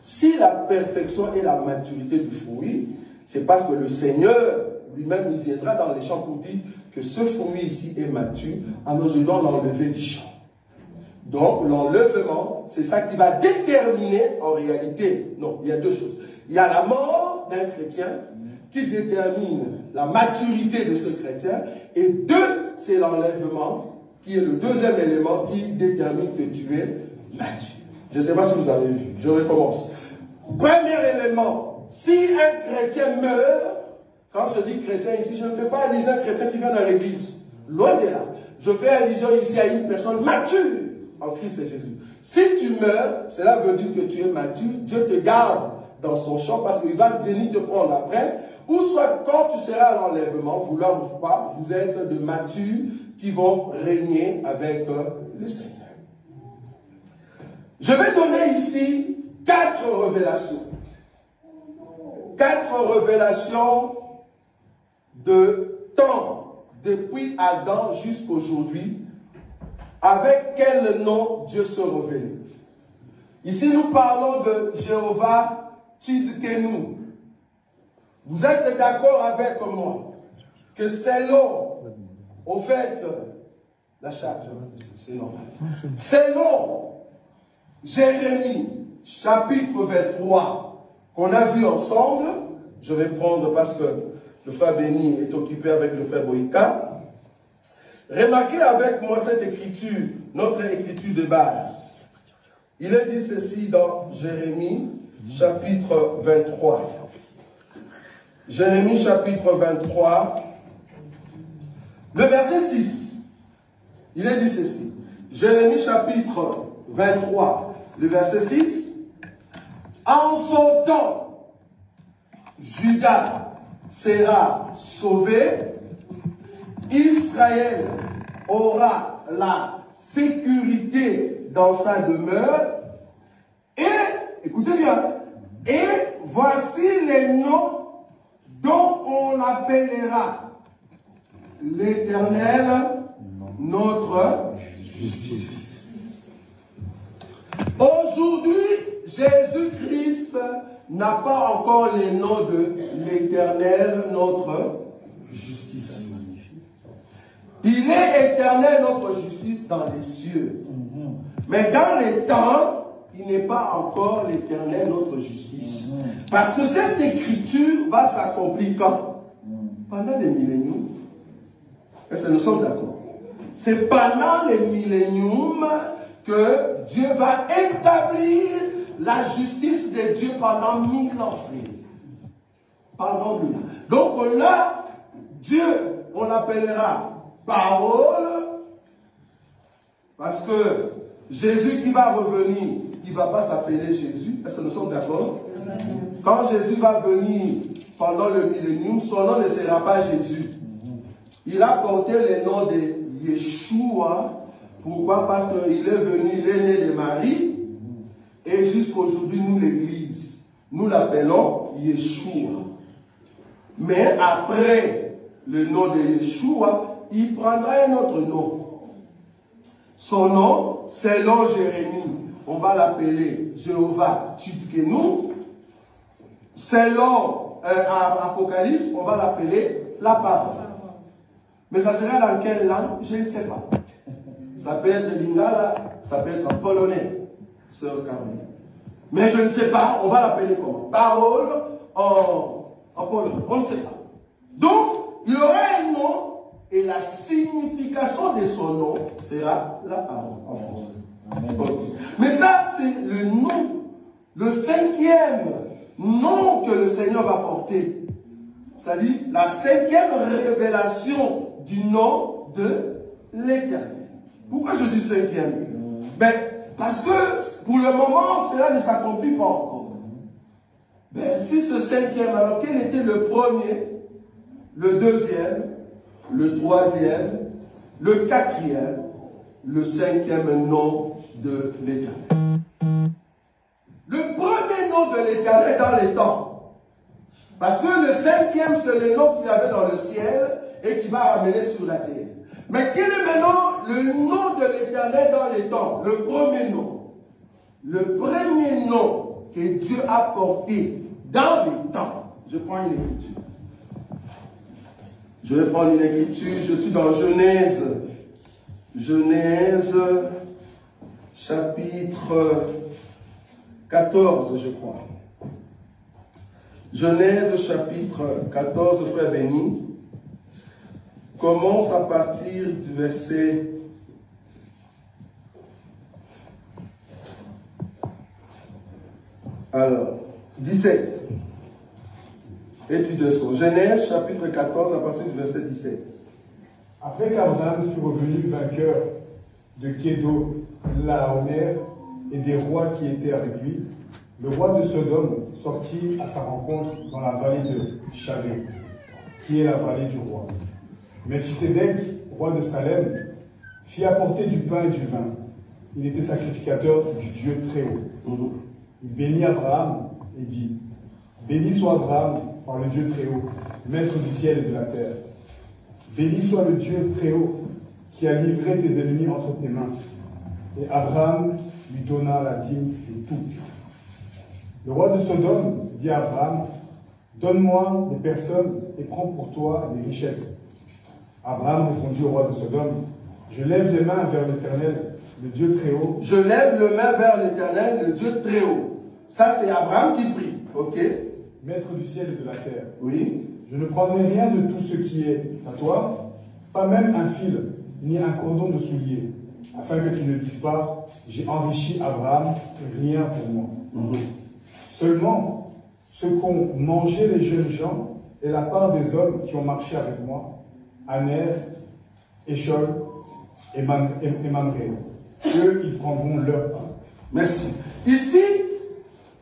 Si la perfection est la maturité du fruit, c'est parce que le Seigneur lui-même, il viendra dans les champs pour dire que ce fruit ici est mature, alors je dois l'enlever du champ. Donc, l'enlèvement, c'est ça qui va déterminer en réalité. Non, il y a deux choses. Il y a la mort d'un chrétien qui détermine la maturité de ce chrétien. Et deux, c'est l'enlèvement qui est le deuxième élément qui détermine que tu es mature. Je ne sais pas si vous avez vu. Je recommence. Premier élément, si un chrétien meurt, quand je dis chrétien ici, je ne fais pas allusion à un chrétien qui vient dans l'église. Loin de là. Je fais allusion ici à une personne mature en Christ et Jésus. Si tu meurs, cela veut dire que tu es mature. Dieu te garde dans son champ parce qu'il va venir te prendre après. Ou soit quand tu seras à l'enlèvement, vouloir ou pas, vous êtes de matures qui vont régner avec le Seigneur. Je vais donner ici 4 révélations. 4 révélations de temps depuis Adam jusqu'aujourd'hui. Avec quel nom Dieu se révèle? Ici, nous parlons de Jéhovah Tidkenu. Vous êtes d'accord avec moi que selon, au fait, la charge, c'est normal. Selon Jérémie, chapitre 23, qu'on a vu ensemble, je vais prendre parce que le frère Béni est occupé avec le frère Boïka. Remarquez avec moi cette écriture, notre écriture de base. Il est dit ceci dans Jérémie, chapitre 23. Jérémie, chapitre 23, le verset 6. Il est dit ceci. Jérémie, chapitre 23, le verset 6. En son temps, Juda sera sauvé, Israël aura la sécurité dans sa demeure, et, écoutez bien, et voici les noms dont on l'appellera l'Éternel, notre justice. Aujourd'hui, Jésus-Christ n'a pas encore les noms de l'Éternel, notre justice. Il est éternel, notre justice, dans les cieux. Mais dans les temps, il n'est pas encore l'éternel, notre justice. Parce que cette écriture va s'accomplir quand? Pendant les milléniums. Est-ce que nous sommes d'accord? C'est pendant les milléniums que Dieu va établir la justice de Dieu pendant 1000 ans. Pendant 1000 ans. Donc là, Dieu, on l'appellera parole Parce que Jésus qui va revenir, il ne va pas s'appeler Jésus. Est-ce que nous sommes d'accord? Quand Jésus va venir pendant le millénium, son nom ne sera pas Jésus. Il a porté le nom de Yeshua. Pourquoi? Parce qu'il est venu, il est né de Marie. Et jusqu'aujourd'hui, nous, l'Église, nous l'appelons Yeshua. Mais après le nom de Yeshua, il prendra un autre nom. Son nom, selon Jérémie, on va l'appeler Jéhovah Tidkenu. Selon Apocalypse, on va l'appeler la parole. Mais ça sera dans quelle langue? Je ne sais pas. Ça peut être lingala, ça peut être en polonais, sœur Caroline. Mais je ne sais pas, on va l'appeler comment? Parole en polonais, on ne sait pas. Donc, il y aura un nom et la signification de son nom sera la parole en français. Okay. Mais ça, c'est le nom, le cinquième nom que le Seigneur va porter. C'est-à-dire la cinquième révélation du nom de l'Éternel. Pourquoi je dis cinquième? Ben, parce que pour le moment, cela ne s'accomplit pas encore. Ben, si ce cinquième, alors quel était le premier, le deuxième, le troisième, le quatrième, le cinquième nom de l'Éternel? Le premier nom de l'Éternel dans les temps. Parce que le cinquième, c'est le nom qu'il avait dans le ciel et qui va ramener sur la terre. Mais quel est maintenant le nom de l'Éternel dans les temps? Le premier nom. Le premier nom que Dieu a porté dans les temps. Je prends une écriture. Je vais prendre une écriture. Je suis dans Genèse. Genèse, chapitre 14, je crois. Genèse, chapitre 14, frère béni. Commence à partir du verset 17. Étude de son. Genèse, chapitre 14, à partir du verset 17. Après qu'Abraham fut revenu vainqueur de Kédo, Laomer et des rois qui étaient avec lui, le roi de Sodome sortit à sa rencontre dans la vallée de Chavé, qui est la vallée du roi. Melchisédek, roi de Salem, fit apporter du pain et du vin. Il était sacrificateur du Dieu très haut. Il bénit Abraham et dit: Béni soit Abraham par le Dieu très haut, maître du ciel et de la terre. Béni soit le Dieu très haut qui a livré tes ennemis entre tes mains. Et Abraham lui donna la dîme de tout. Le roi de Sodome dit à Abraham: Donne-moi des personnes et prends pour toi des richesses. Abraham répondit au roi de Sodome: Je lève les mains vers l'Éternel, le Dieu très haut. Je lève les mains vers l'Éternel, le Dieu très haut. Ça, c'est Abraham qui prie. Ok. Maître du ciel et de la terre. Oui. Je ne prendrai rien de tout ce qui est à toi, pas même un fil, ni un cordon de soulier, afin que tu ne dises pas: J'ai enrichi Abraham, rien pour moi. Seulement, ce qu'ont mangé les jeunes gens est la part des hommes qui ont marché avec moi, Aner, Échol et Mamré. Eux, ils prendront leur part. Merci. Ici,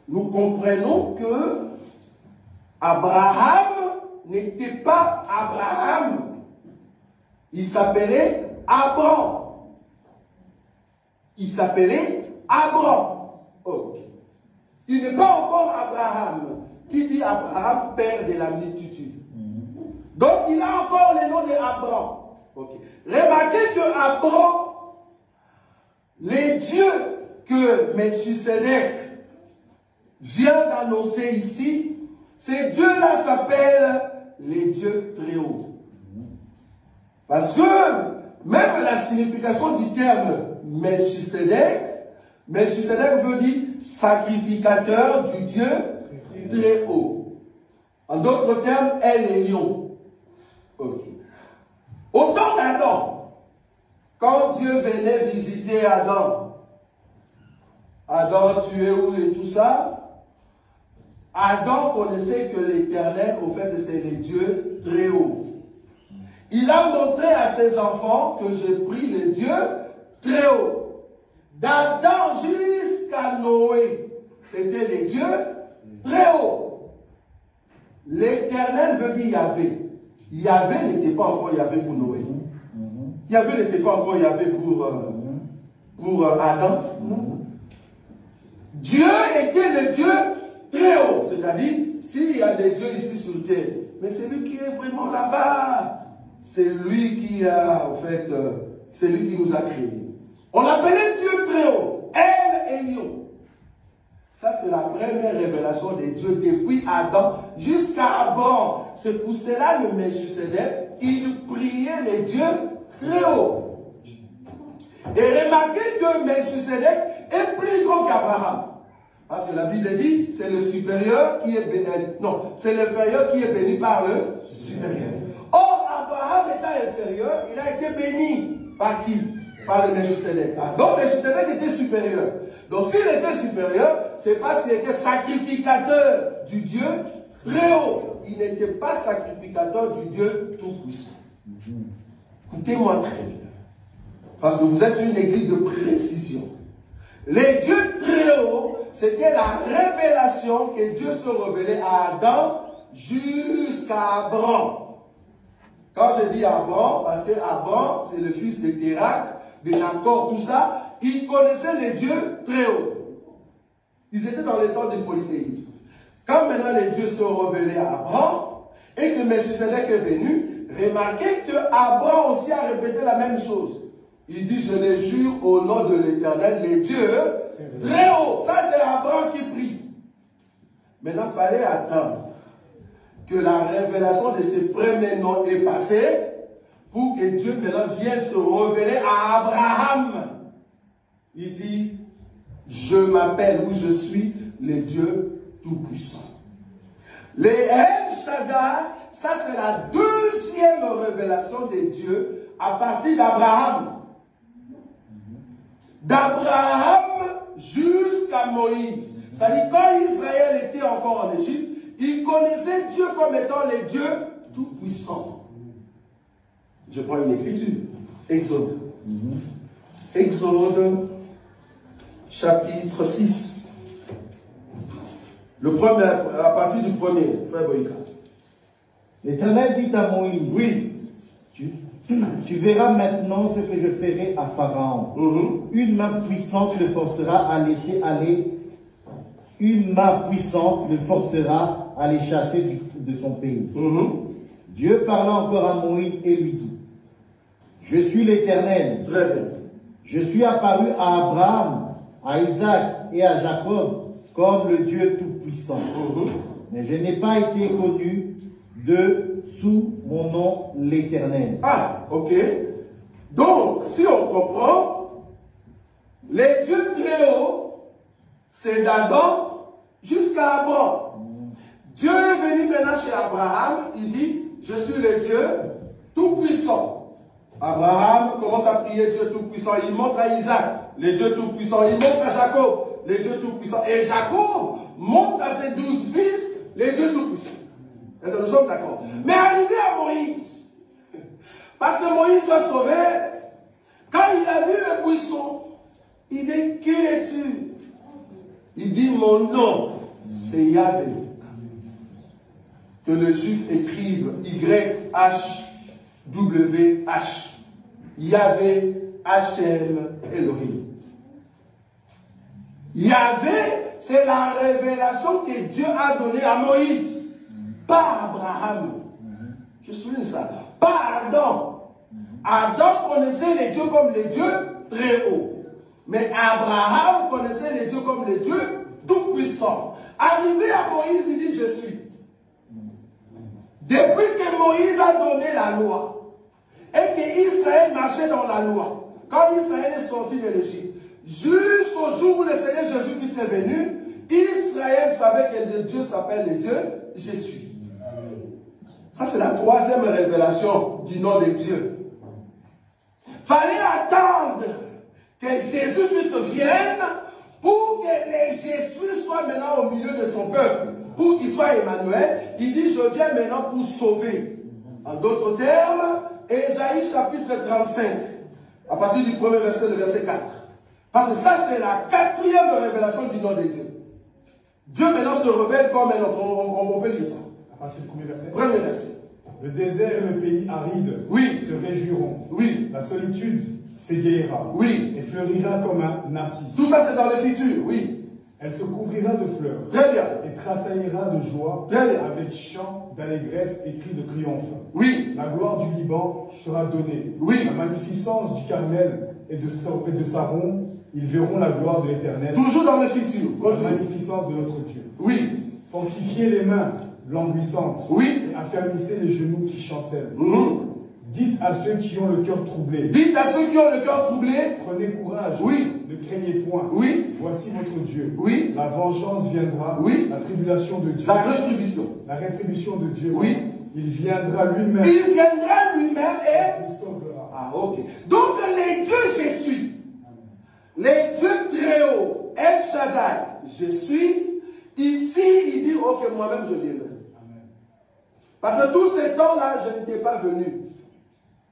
nous comprenons que Abraham n'était pas Abraham. Il s'appelait Abram. Il s'appelait Abram. Ok. Il n'est pas encore Abraham. Qui dit Abraham, père de la multitude. Donc, il a encore le nom d'Abram. Ok. Remarquez que Abram, les dieux que Melchisédek vient d'annoncer ici, ces dieux-là s'appellent les dieux très hauts. Parce que même la signification du terme Melchisédek, Melchisédek veut dire sacrificateur du Dieu très haut. En d'autres termes, elle est lion. Ok. Au temps d'Adam, quand Dieu venait visiter Adam, Adam, tu es où et tout ça, Adam connaissait que l'Éternel, au fait, c'est le Dieu très haut. Il a montré à ses enfants que j'ai pris le Dieu très haut. D'Adam jusqu'à Noé, c'était les dieux très hauts. L'Éternel veut dire Yahvé. Yahvé n'était pas encore Yahvé pour Noé. Yahvé n'était pas encore Yahvé pour Adam. Dieu était le Dieu très haut. C'est-à-dire, s'il y a des dieux ici sur terre, mais c'est lui qui est vraiment là-bas. C'est lui qui a, en fait, c'est lui qui nous a créés. On l'appelait Dieu très haut. El Elyon. Ça, c'est la première révélation des dieux depuis Adam jusqu'à Abraham. C'est pour cela le Melchisedec, il priait les dieux très haut. Et remarquez que Melchisedec est plus grand qu'Abraham. Parce que la Bible dit, c'est le supérieur qui est béni. Non, c'est l'inférieur qui est béni par le supérieur. Or, Abraham étant inférieur, il a été béni par qui? Par le Melchisedec. Donc, Melchisedec était supérieur. Donc, s'il était supérieur, c'est parce qu'il était sacrificateur du Dieu très haut. Il n'était pas sacrificateur du Dieu tout-puissant. Écoutez-moi très bien. Parce que vous êtes une église de précision. Les dieux très hauts, c'était la révélation que Dieu se révélait à Adam jusqu'à Abraham. Quand je dis Abraham, parce que Abraham, c'est le fils de Térak, de Nacor, tout ça, ils connaissaient les dieux très hauts. Ils étaient dans les temps du polythéisme. Quand maintenant les dieux se révélaient à Abraham, et que Melchisedec est venu, remarquez que Abraham aussi a répété la même chose. Il dit, je les jure au nom de l'Éternel, les dieux très hauts. Ça, c'est Abraham qui prie. Maintenant, il fallait attendre que la révélation de ces premiers noms est passée pour que Dieu maintenant vienne se révéler à Abraham. Il dit, je m'appelle ou je suis le Dieu Tout-Puissant. Les El Shaddai, ça c'est la deuxième révélation de Dieu à partir d'Abraham. D'Abraham jusqu'à Moïse. C'est-à-dire quand Israël était encore en Égypte, il connaissait Dieu comme étant le Dieu Tout-Puissant. Je prends une écriture. Exode. Exode, chapitre 6. Le premier, à partir du premier, frère Boïka. L'Éternel dit à Moïse, oui, tu verras maintenant ce que je ferai à Pharaon. Une main puissante le forcera à laisser aller. Une main puissante le forcera à les chasser de son pays. Dieu parla encore à Moïse et lui dit, je suis l'Éternel. Très bien. Je suis apparu à Abraham, à Isaac et à Jacob comme le Dieu Tout-Puissant. Mais je n'ai pas été connu sous mon nom l'Éternel. Ah, ok. Donc, si on comprend, les dieux très hauts, c'est d'Adam jusqu'à Abraham. Dieu est venu maintenant chez Abraham, il dit, je suis le Dieu Tout-Puissant. Abraham commence à prier Dieu Tout-Puissant, il montre à Isaac, les dieux Tout-Puissants, il montre à Jacob, les dieux Tout-Puissants. Et Jacob montre à ses 12 fils, les dieux Tout-Puissants. Est-ce que nous sommes d'accord? Mais arrivé à Moïse, parce que Moïse doit sauver, quand il a vu le buisson, il dit, qui es-tu? Il dit, mon nom, c'est Yahvé. Que le juif écrive Y-H-W-H. Yahvé, H-M, Elohim. Yahvé, c'est la révélation que Dieu a donnée à Moïse. Pas Abraham. Je souligne ça. Pas Adam. Adam connaissait les dieux comme les dieux très hauts. Mais Abraham connaissait les dieux comme les dieux tout-puissants. Arrivé à Moïse, il dit, je suis. Depuis que Moïse a donné la loi, et que Israël marchait dans la loi, quand Israël est sorti de l'Égypte, jusqu'au jour où le Seigneur Jésus-Christ est venu, Israël savait que le Dieu s'appelle le Dieu, je suis. Ça, c'est la troisième révélation du nom de Dieu. Fallait attendre que Jésus-Christ vienne pour que les Jésus soient maintenant au milieu de son peuple. Pour qu'il soit Emmanuel, il dit, je viens maintenant pour sauver. En d'autres termes, Ésaïe chapitre 35. À partir du premier verset, le verset 4. Parce que ça, c'est la quatrième révélation du nom de Dieu. Dieu maintenant se révèle comme un autre. On peut lire ça. À partir du premier verset. Premier verset. Le désert et le pays aride Oui. se réjouiront. Oui. La solitude s'égayera. Oui. Et fleurira comme un narcisse. Tout ça, c'est dans le futur. Oui. Elle se couvrira de fleurs. Très bien. Et tressaillira de joie. Très bien. Avec chants d'allégresse et cris de triomphe. Oui. La gloire du Liban sera donnée. Oui. La magnificence du Carmel et de Saron, ils verront la gloire de l'Éternel. Toujours dans le futur. La magnificence de notre Dieu. Oui. Fortifiez les mains languissantes. Oui. Et affermissez les genoux qui chancellent. Dites à ceux qui ont le cœur troublé. Dites à ceux qui ont le cœur troublé. Prenez courage. Oui. Ne craignez point. Oui. Voici votre Dieu. Oui. La vengeance viendra. Oui. La tribulation de Dieu. La rétribution. La rétribution de Dieu. Oui. Il viendra lui-même. Il viendra lui-même et nous sauvera. Ah, ok. Donc, les dieux, je suis. Les dieux très hauts, El Shaddai, je suis. Ici, il dit, ok, moi-même, je viendrai. Parce que tous ces temps-là, je n'étais pas venu.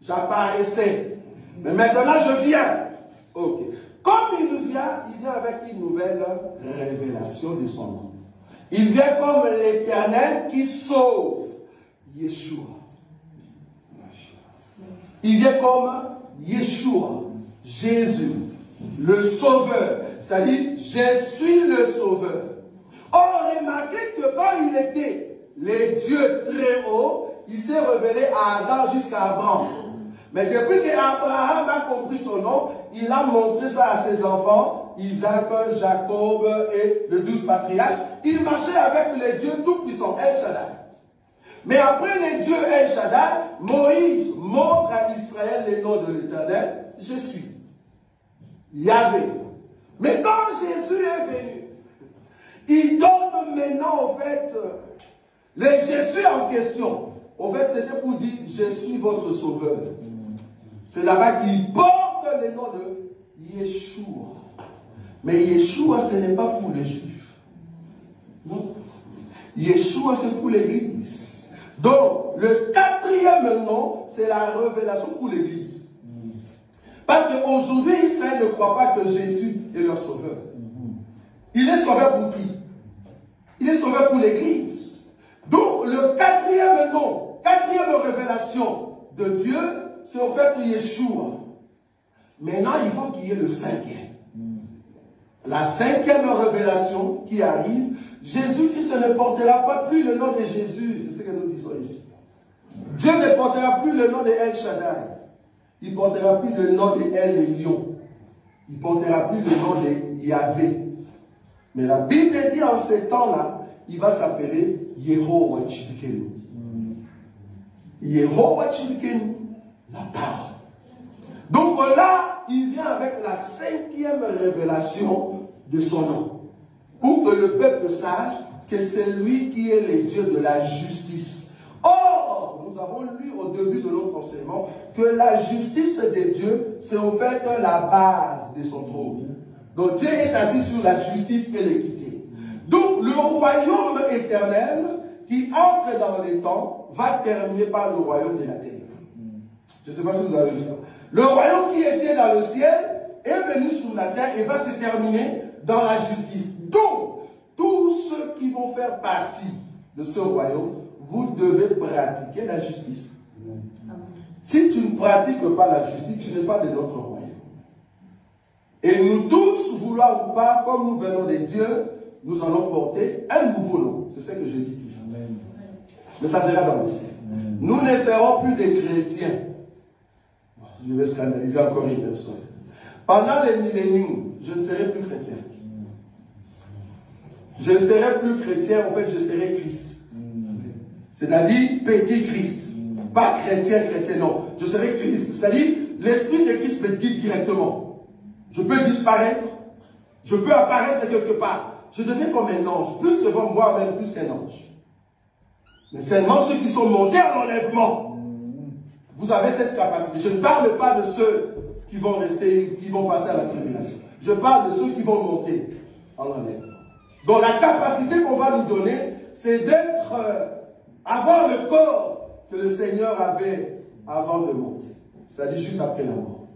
J'apparaissais. Mais maintenant, je viens. Ok. Comme il vient avec une nouvelle révélation de son nom. Il vient comme l'Éternel qui sauve. Yeshua. Il vient comme Yeshua, Jésus, le Sauveur. C'est-à-dire, je suis le Sauveur. Or, remarquez que quand il était les dieux très hauts, il s'est révélé à Adam jusqu'à Abraham. Mais depuis qu'Abraham a compris son nom, il a montré ça à ses enfants, Isaac, Jacob et les 12 patriarches. Il marchait avec les dieux tout-puissants, El Shaddai. Mais après les dieux El Shaddai, Moïse montre à Israël les noms de l'Éternel. Je suis Yahvé. Mais quand Jésus est venu, il donne maintenant, en fait, les Jésus en question. En fait, c'était pour dire, je suis votre sauveur. C'est là-bas qu'il porte le nom de Yeshua. Mais Yeshua, ce n'est pas pour les Juifs. Non. Yeshua, c'est pour l'Église. Donc, le quatrième nom, c'est la révélation pour l'Église. Parce qu'aujourd'hui, Israël ne croit pas que Jésus est leur sauveur. Il est sauveur pour qui? Il est sauveur pour l'Église. Donc, le quatrième nom, quatrième révélation de Dieu, c'est en fait Yeshua. Maintenant, il faut qu'il y ait le cinquième. La cinquième révélation qui arrive, Jésus-Christ ne portera pas plus le nom de Jésus. C'est ce que nous disons ici. Dieu ne portera plus le nom de El Shaddai. Il ne portera plus le nom de El Elyon. Il ne portera plus le nom de Yahvé. Mais la Bible dit en ces temps-là, il va s'appeler Yehovah Tsidkenu. Yehovah Tsidkenu, la parole. Donc là, il vient avec la cinquième révélation de son nom. Pour que le peuple sache que c'est lui qui est le Dieu de la justice. Or, nous avons lu au début de notre enseignement que la justice de Dieu, c'est en fait la base de son trône. Donc Dieu est assis sur la justice et l'équité. Donc le royaume éternel qui entre dans les temps va terminer par le royaume de la terre. Je ne sais pas si vous avez vu ça. Le royaume qui était dans le ciel est venu sur la terre et va se terminer dans la justice. Donc, tous ceux qui vont faire partie de ce royaume, vous devez pratiquer la justice. Si tu ne pratiques pas la justice, tu n'es pas de notre royaume. Et nous tous, vouloir ou pas, comme nous venons de Dieu, nous allons porter un nouveau nom. C'est ce que je dis toujours. Mais ça sera dans le ciel. Nous ne serons plus des chrétiens. Je vais scandaliser encore une personne. Pendant les milléniums, je ne serai plus chrétien. Je ne serai plus chrétien, en fait, je serai Christ. C'est-à-dire petit Christ. Pas chrétien, non. Je serai Christ. C'est-à-dire, l'esprit de Christ me guide directement. Je peux disparaître. Je peux apparaître quelque part. Je deviens comme un ange. Plus que moi-même, plus qu'un ange. Mais seulement ceux qui sont montés en enlèvement. Vous avez cette capacité. Je ne parle pas de ceux qui vont rester, qui vont passer à la tribulation. Je parle de ceux qui vont monter en enlèvement. Donc la capacité qu'on va nous donner, c'est d'être, avoir le corps que le Seigneur avait avant de monter. C'est-à-dire juste après la mort.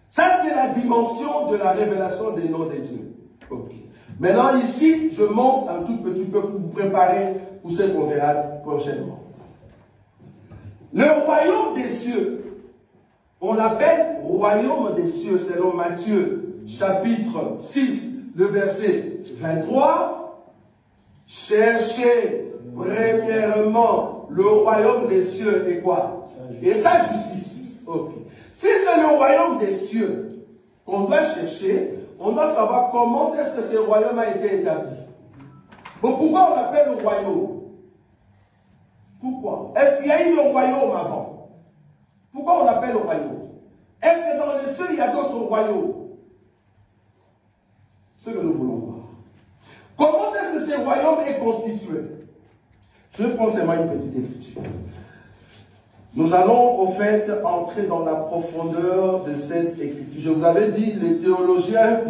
Ça, c'est la dimension de la révélation des noms des dieux. Ok. Maintenant, ici, je monte un tout petit peu pour vous préparer pour ce qu'on verra prochainement. Le royaume des cieux, on l'appelle royaume des cieux, selon Matthieu, chapitre 6, le verset 23. Cherchez premièrement le royaume des cieux et quoi? Et sa justice. Ok. Si c'est le royaume des cieux qu'on doit chercher, on doit savoir comment est-ce que ce royaume a été établi. Bon, pourquoi on l'appelle le royaume? Pourquoi? Est-ce qu'il y a eu un royaume avant? Pourquoi on l'appelle le royaume? Est-ce que dans les cieux, il y a d'autres royaumes? C'est ce que nous voulons voir. Comment est-ce que ce royaume est constitué? Je prends seulement une petite écriture. Nous allons au fait entrer dans la profondeur de cette écriture. Je vous avais dit, les théologiens,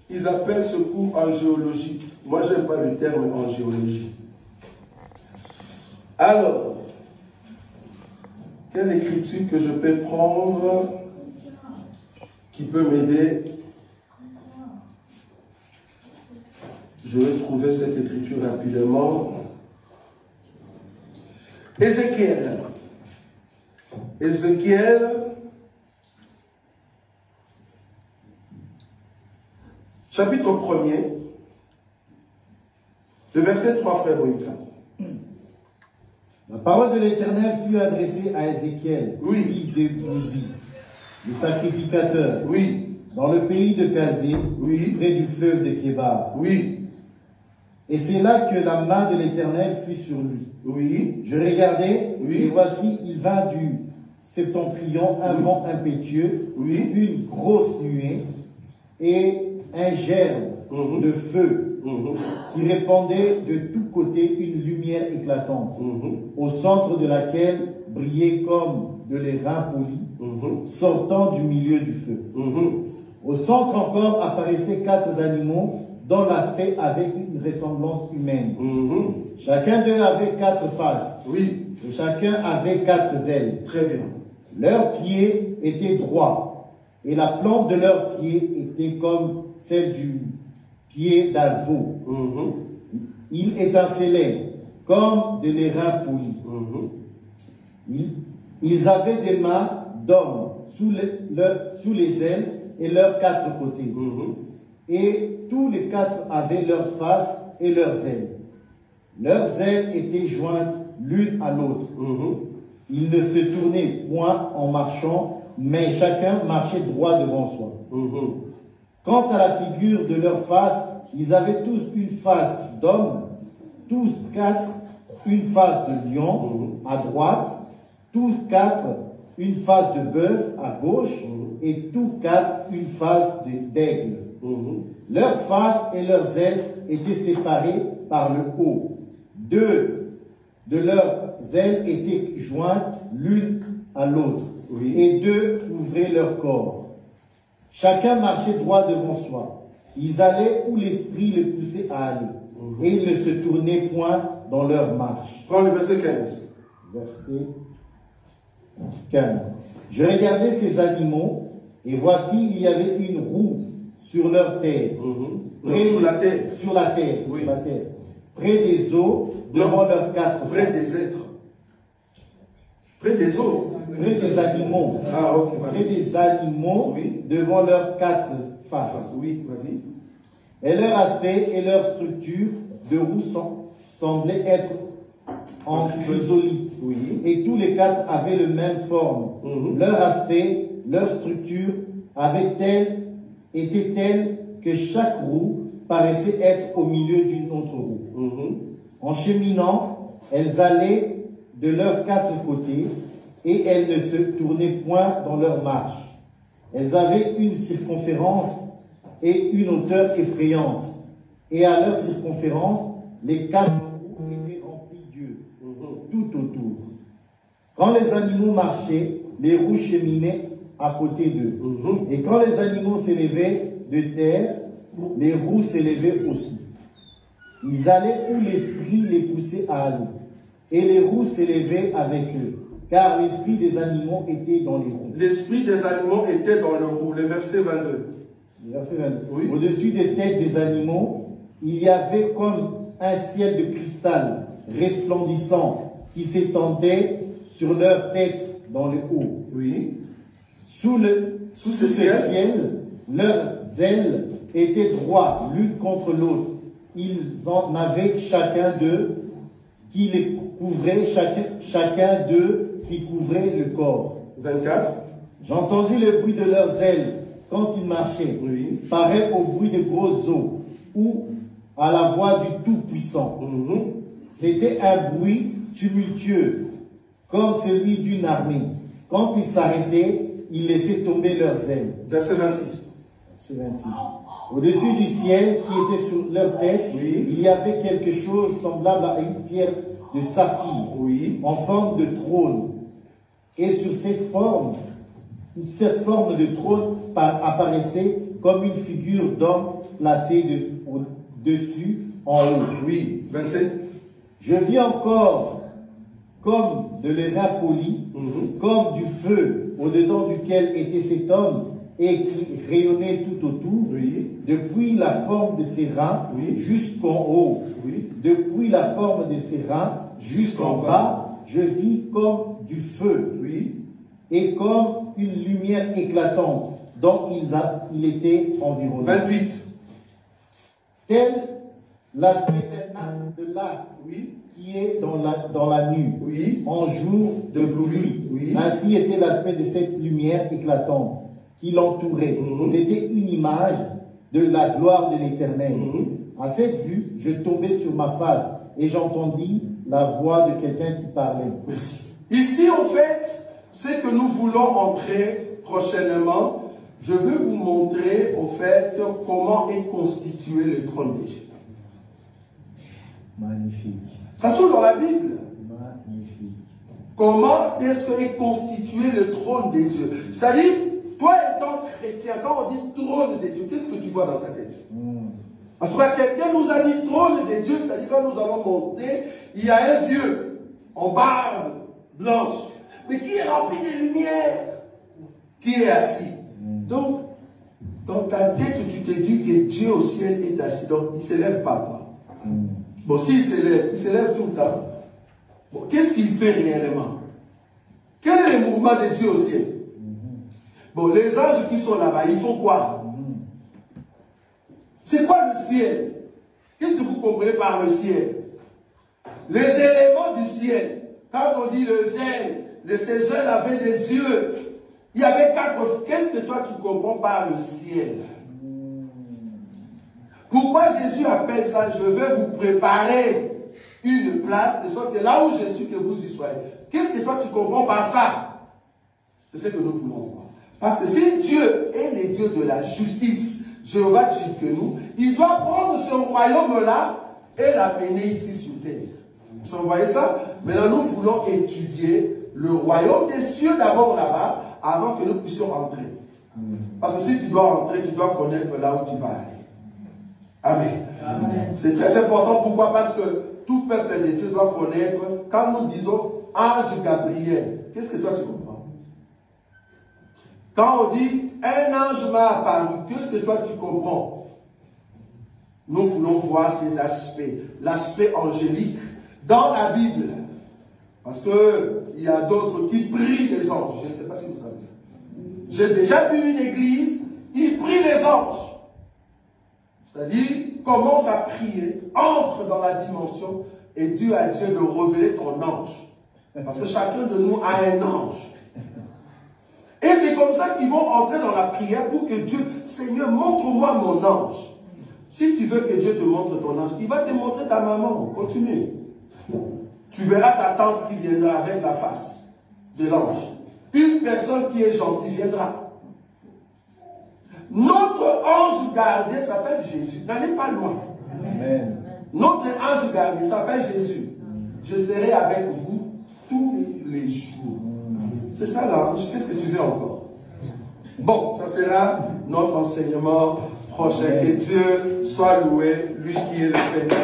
ils appellent ce cours en géologie. Moi, je n'aime pas le terme en géologie. Alors, quelle écriture que je peux prendre qui peut m'aider? Je vais trouver cette écriture rapidement. Ézéchiel. Ézéchiel, chapitre 1er, le verset 3, frère Moïka. La parole de l'Éternel fut adressée à Ézéchiel, Oui. fils de Bouzi, le sacrificateur, Oui, dans le pays de Chaldée, Oui. près du fleuve de Kébar. oui, Et c'est là que la main de l'Éternel fut sur lui. oui, Je regardai, Oui. et voici, il vint du septentrion un Oui. vent impétueux, Oui. une grosse nuée et un gerbe Mhm. de feu mhm, qui répandait de tous côtés une lumière éclatante, mhm, au centre de laquelle brillait comme de l'airain poli, mhm, sortant du milieu du feu. mhm. Au centre encore apparaissaient 4 animaux dont l'aspect avait une ressemblance humaine. Mhm. Chacun d'eux avait 4 faces, Oui, et chacun avait 4 ailes. très bien. Leurs pieds étaient droits, et la plante de leurs pieds était comme celle du pied d'un veau. Mhm, Ils étincelaient comme de l'airain poli. mhm, Ils avaient des mains d'hommes sous les ailes et leurs 4 côtés. mhm. Et tous les 4 avaient leurs faces et leurs ailes. Leurs ailes étaient jointes l'une à l'autre. Mhm. Ils ne se tournaient point en marchant, mais chacun marchait droit devant soi. Mhm. Quant à la figure de leur face, ils avaient tous une face d'homme, tous 4 une face de lion à droite, tous 4 une face de bœuf à gauche, et tous 4 une face d'aigle. Mhm. Leurs faces et leurs ailes étaient séparées par le haut. 2 de leurs ailes étaient jointes l'une à l'autre, Oui. et 2 ouvraient leur corps. Chacun marchait droit devant soi. Ils allaient où l'esprit les poussait à aller, et ils ne se tournaient point dans leur marche. Prends le verset 15. Verset 15. Je regardais ces animaux, et voici, il y avait une roue sur leur tête. Non, sur la terre. Sur la terre, Oui. sur la terre. Près des eaux, devant leurs 4 Près faces. des êtres. Près des eaux. Près des animaux. Ah, ok, Près vas-y. des animaux, Oui. devant leurs 4 faces. Oui, vas-y. Et leur aspect et leur structure de roue semblaient être en chrysolite. Oui. Et tous les 4 avaient la même forme. Mhm. Leur aspect, leur structure était telle que chaque roue paraissait être au milieu d'une autre roue. Mhm. En cheminant, elles allaient de leurs 4 côtés et elles ne se tournaient point dans leur marche. Elles avaient une circonférence et une hauteur effrayante. Et à leur circonférence, les 4 roues étaient remplies d'yeux, tout autour. Quand les animaux marchaient, les roues cheminaient à côté d'eux. Mhm. Et quand les animaux s'élevaient de terre, les roues s'élevaient aussi. Ils allaient où l'esprit les poussait à aller. Et les roues s'élevaient avec eux, car l'esprit des animaux était dans les roues. L'esprit des animaux était dans le roue. Le verset 22. Verset 22. Oui. Au-dessus des têtes des animaux, il y avait comme un ciel de cristal resplendissant qui s'étendait sur leurs têtes dans le haut. Oui. Sous ce ciel, leurs ailes étaient droits l'une contre l'autre. Ils en avaient chacun d'eux qui les couvrait, chacun d'eux qui couvrait le corps. 24. J'entendis le bruit de leurs ailes quand ils marchaient, Oui. pareil au bruit de grosses eaux ou à la voix du Tout-Puissant. C'était un bruit tumultueux, comme celui d'une armée. Quand ils s'arrêtaient, ils laissaient tomber leurs ailes. Verset 26. Verset 26. Au-dessus du ciel qui était sur leur tête, Oui. il y avait quelque chose semblable à une pierre de saphir, Oui. en forme de trône. Et sur cette forme de trône apparaissait comme une figure d'homme placée au-dessus, en haut. Oui. 27. Je vis encore comme de l'airain poli, comme du feu au-dedans duquel était cet homme et qui rayonnait tout autour, Oui. depuis la forme de ses reins Oui. jusqu'en haut. Oui. Depuis la forme de ses reins jusqu'en bas, je vis comme du feu Oui. et comme une lumière éclatante dont il était environné. 28. Tel l'aspect d'un arc de l'arc Oui. qui est dans la nuit, Oui. en jour de pluie. Oui. Ainsi était l'aspect de cette lumière éclatante qui l'entourait. C'était une image de la gloire de l'Éternel. À cette vue, je tombais sur ma face et j'entendis la voix de quelqu'un qui parlait. Merci. Ici, en fait, c'est que nous voulons entrer prochainement. Je veux vous montrer, au fait, comment est constitué le trône des dieux. Magnifique. Ça se trouve dans la Bible. Magnifique. Comment est-ce qu'est constitué le trône des dieux? C'est-à-dire, toi étant chrétien, quand on dit trône des dieux, qu'est-ce que tu vois dans ta tête? En tout cas, quelqu'un nous a dit trône des dieux, c'est-à-dire quand nous allons monter, il y a un vieux en barbe blanche, mais qui est rempli de lumière, qui est assis. Donc, dans ta tête, tu te dis que Dieu au ciel est assis, donc il ne s'élève pas. Quoi. Bon, s'il s'élève, il s'élève tout le temps. Bon, qu'est-ce qu'il fait réellement? Quel est le mouvement de Dieu au ciel? Bon, les anges qui sont là-bas, ils font quoi? C'est quoi le ciel? Qu'est-ce que vous comprenez par le ciel? Les éléments du ciel. Quand on dit le zèle, ces ailes avaient des yeux. Il y avait 4. Qu'est-ce que toi tu comprends par le ciel? Pourquoi Jésus appelle ça? Je vais vous préparer une place, de sorte que là où je suis, que vous y soyez. Qu'est-ce que toi tu comprends par ça? C'est ce que nous voulons voir. Parce que si Dieu est le Dieu de la justice, Jéhovah Tchidkenou, il doit prendre ce royaume-là et l'amener ici sur terre. Vous voyez ça? Maintenant, nous voulons étudier le royaume des cieux d'abord là-bas, avant que nous puissions entrer. Parce que si tu dois entrer, tu dois connaître là où tu vas aller. Amen. C'est très important. Pourquoi? Parce que tout peuple de Dieu doit connaître, quand nous disons ange Gabriel, qu'est-ce que toi tu comprends? Quand on dit un ange m'a apparu, qu'est-ce que toi tu comprends? Nous voulons voir ces aspects, l'aspect angélique dans la Bible. Parce qu'il y a d'autres qui prient les anges. Je ne sais pas si vous savez ça. J'ai déjà vu une église, ils prient les anges. C'est-à-dire, commence à prier, entre dans la dimension et Dieu a Dieu de révéler ton ange. Parce que chacun de nous a un ange. Et c'est comme ça qu'ils vont entrer dans la prière pour que Dieu, Seigneur, montre-moi mon ange. Si tu veux que Dieu te montre ton ange, il va te montrer ta maman. Continue. Tu verras ta tante qui viendra avec la face de l'ange. Une personne qui est gentille viendra. Notre ange gardien s'appelle Jésus. N'allez pas loin. Amen. Notre ange gardien s'appelle Jésus. Je serai avec vous tous les jours. C'est ça l'ange. Qu'est-ce que tu veux encore? Bon, ça sera notre enseignement prochain. Que Dieu soit loué, lui qui est le Seigneur.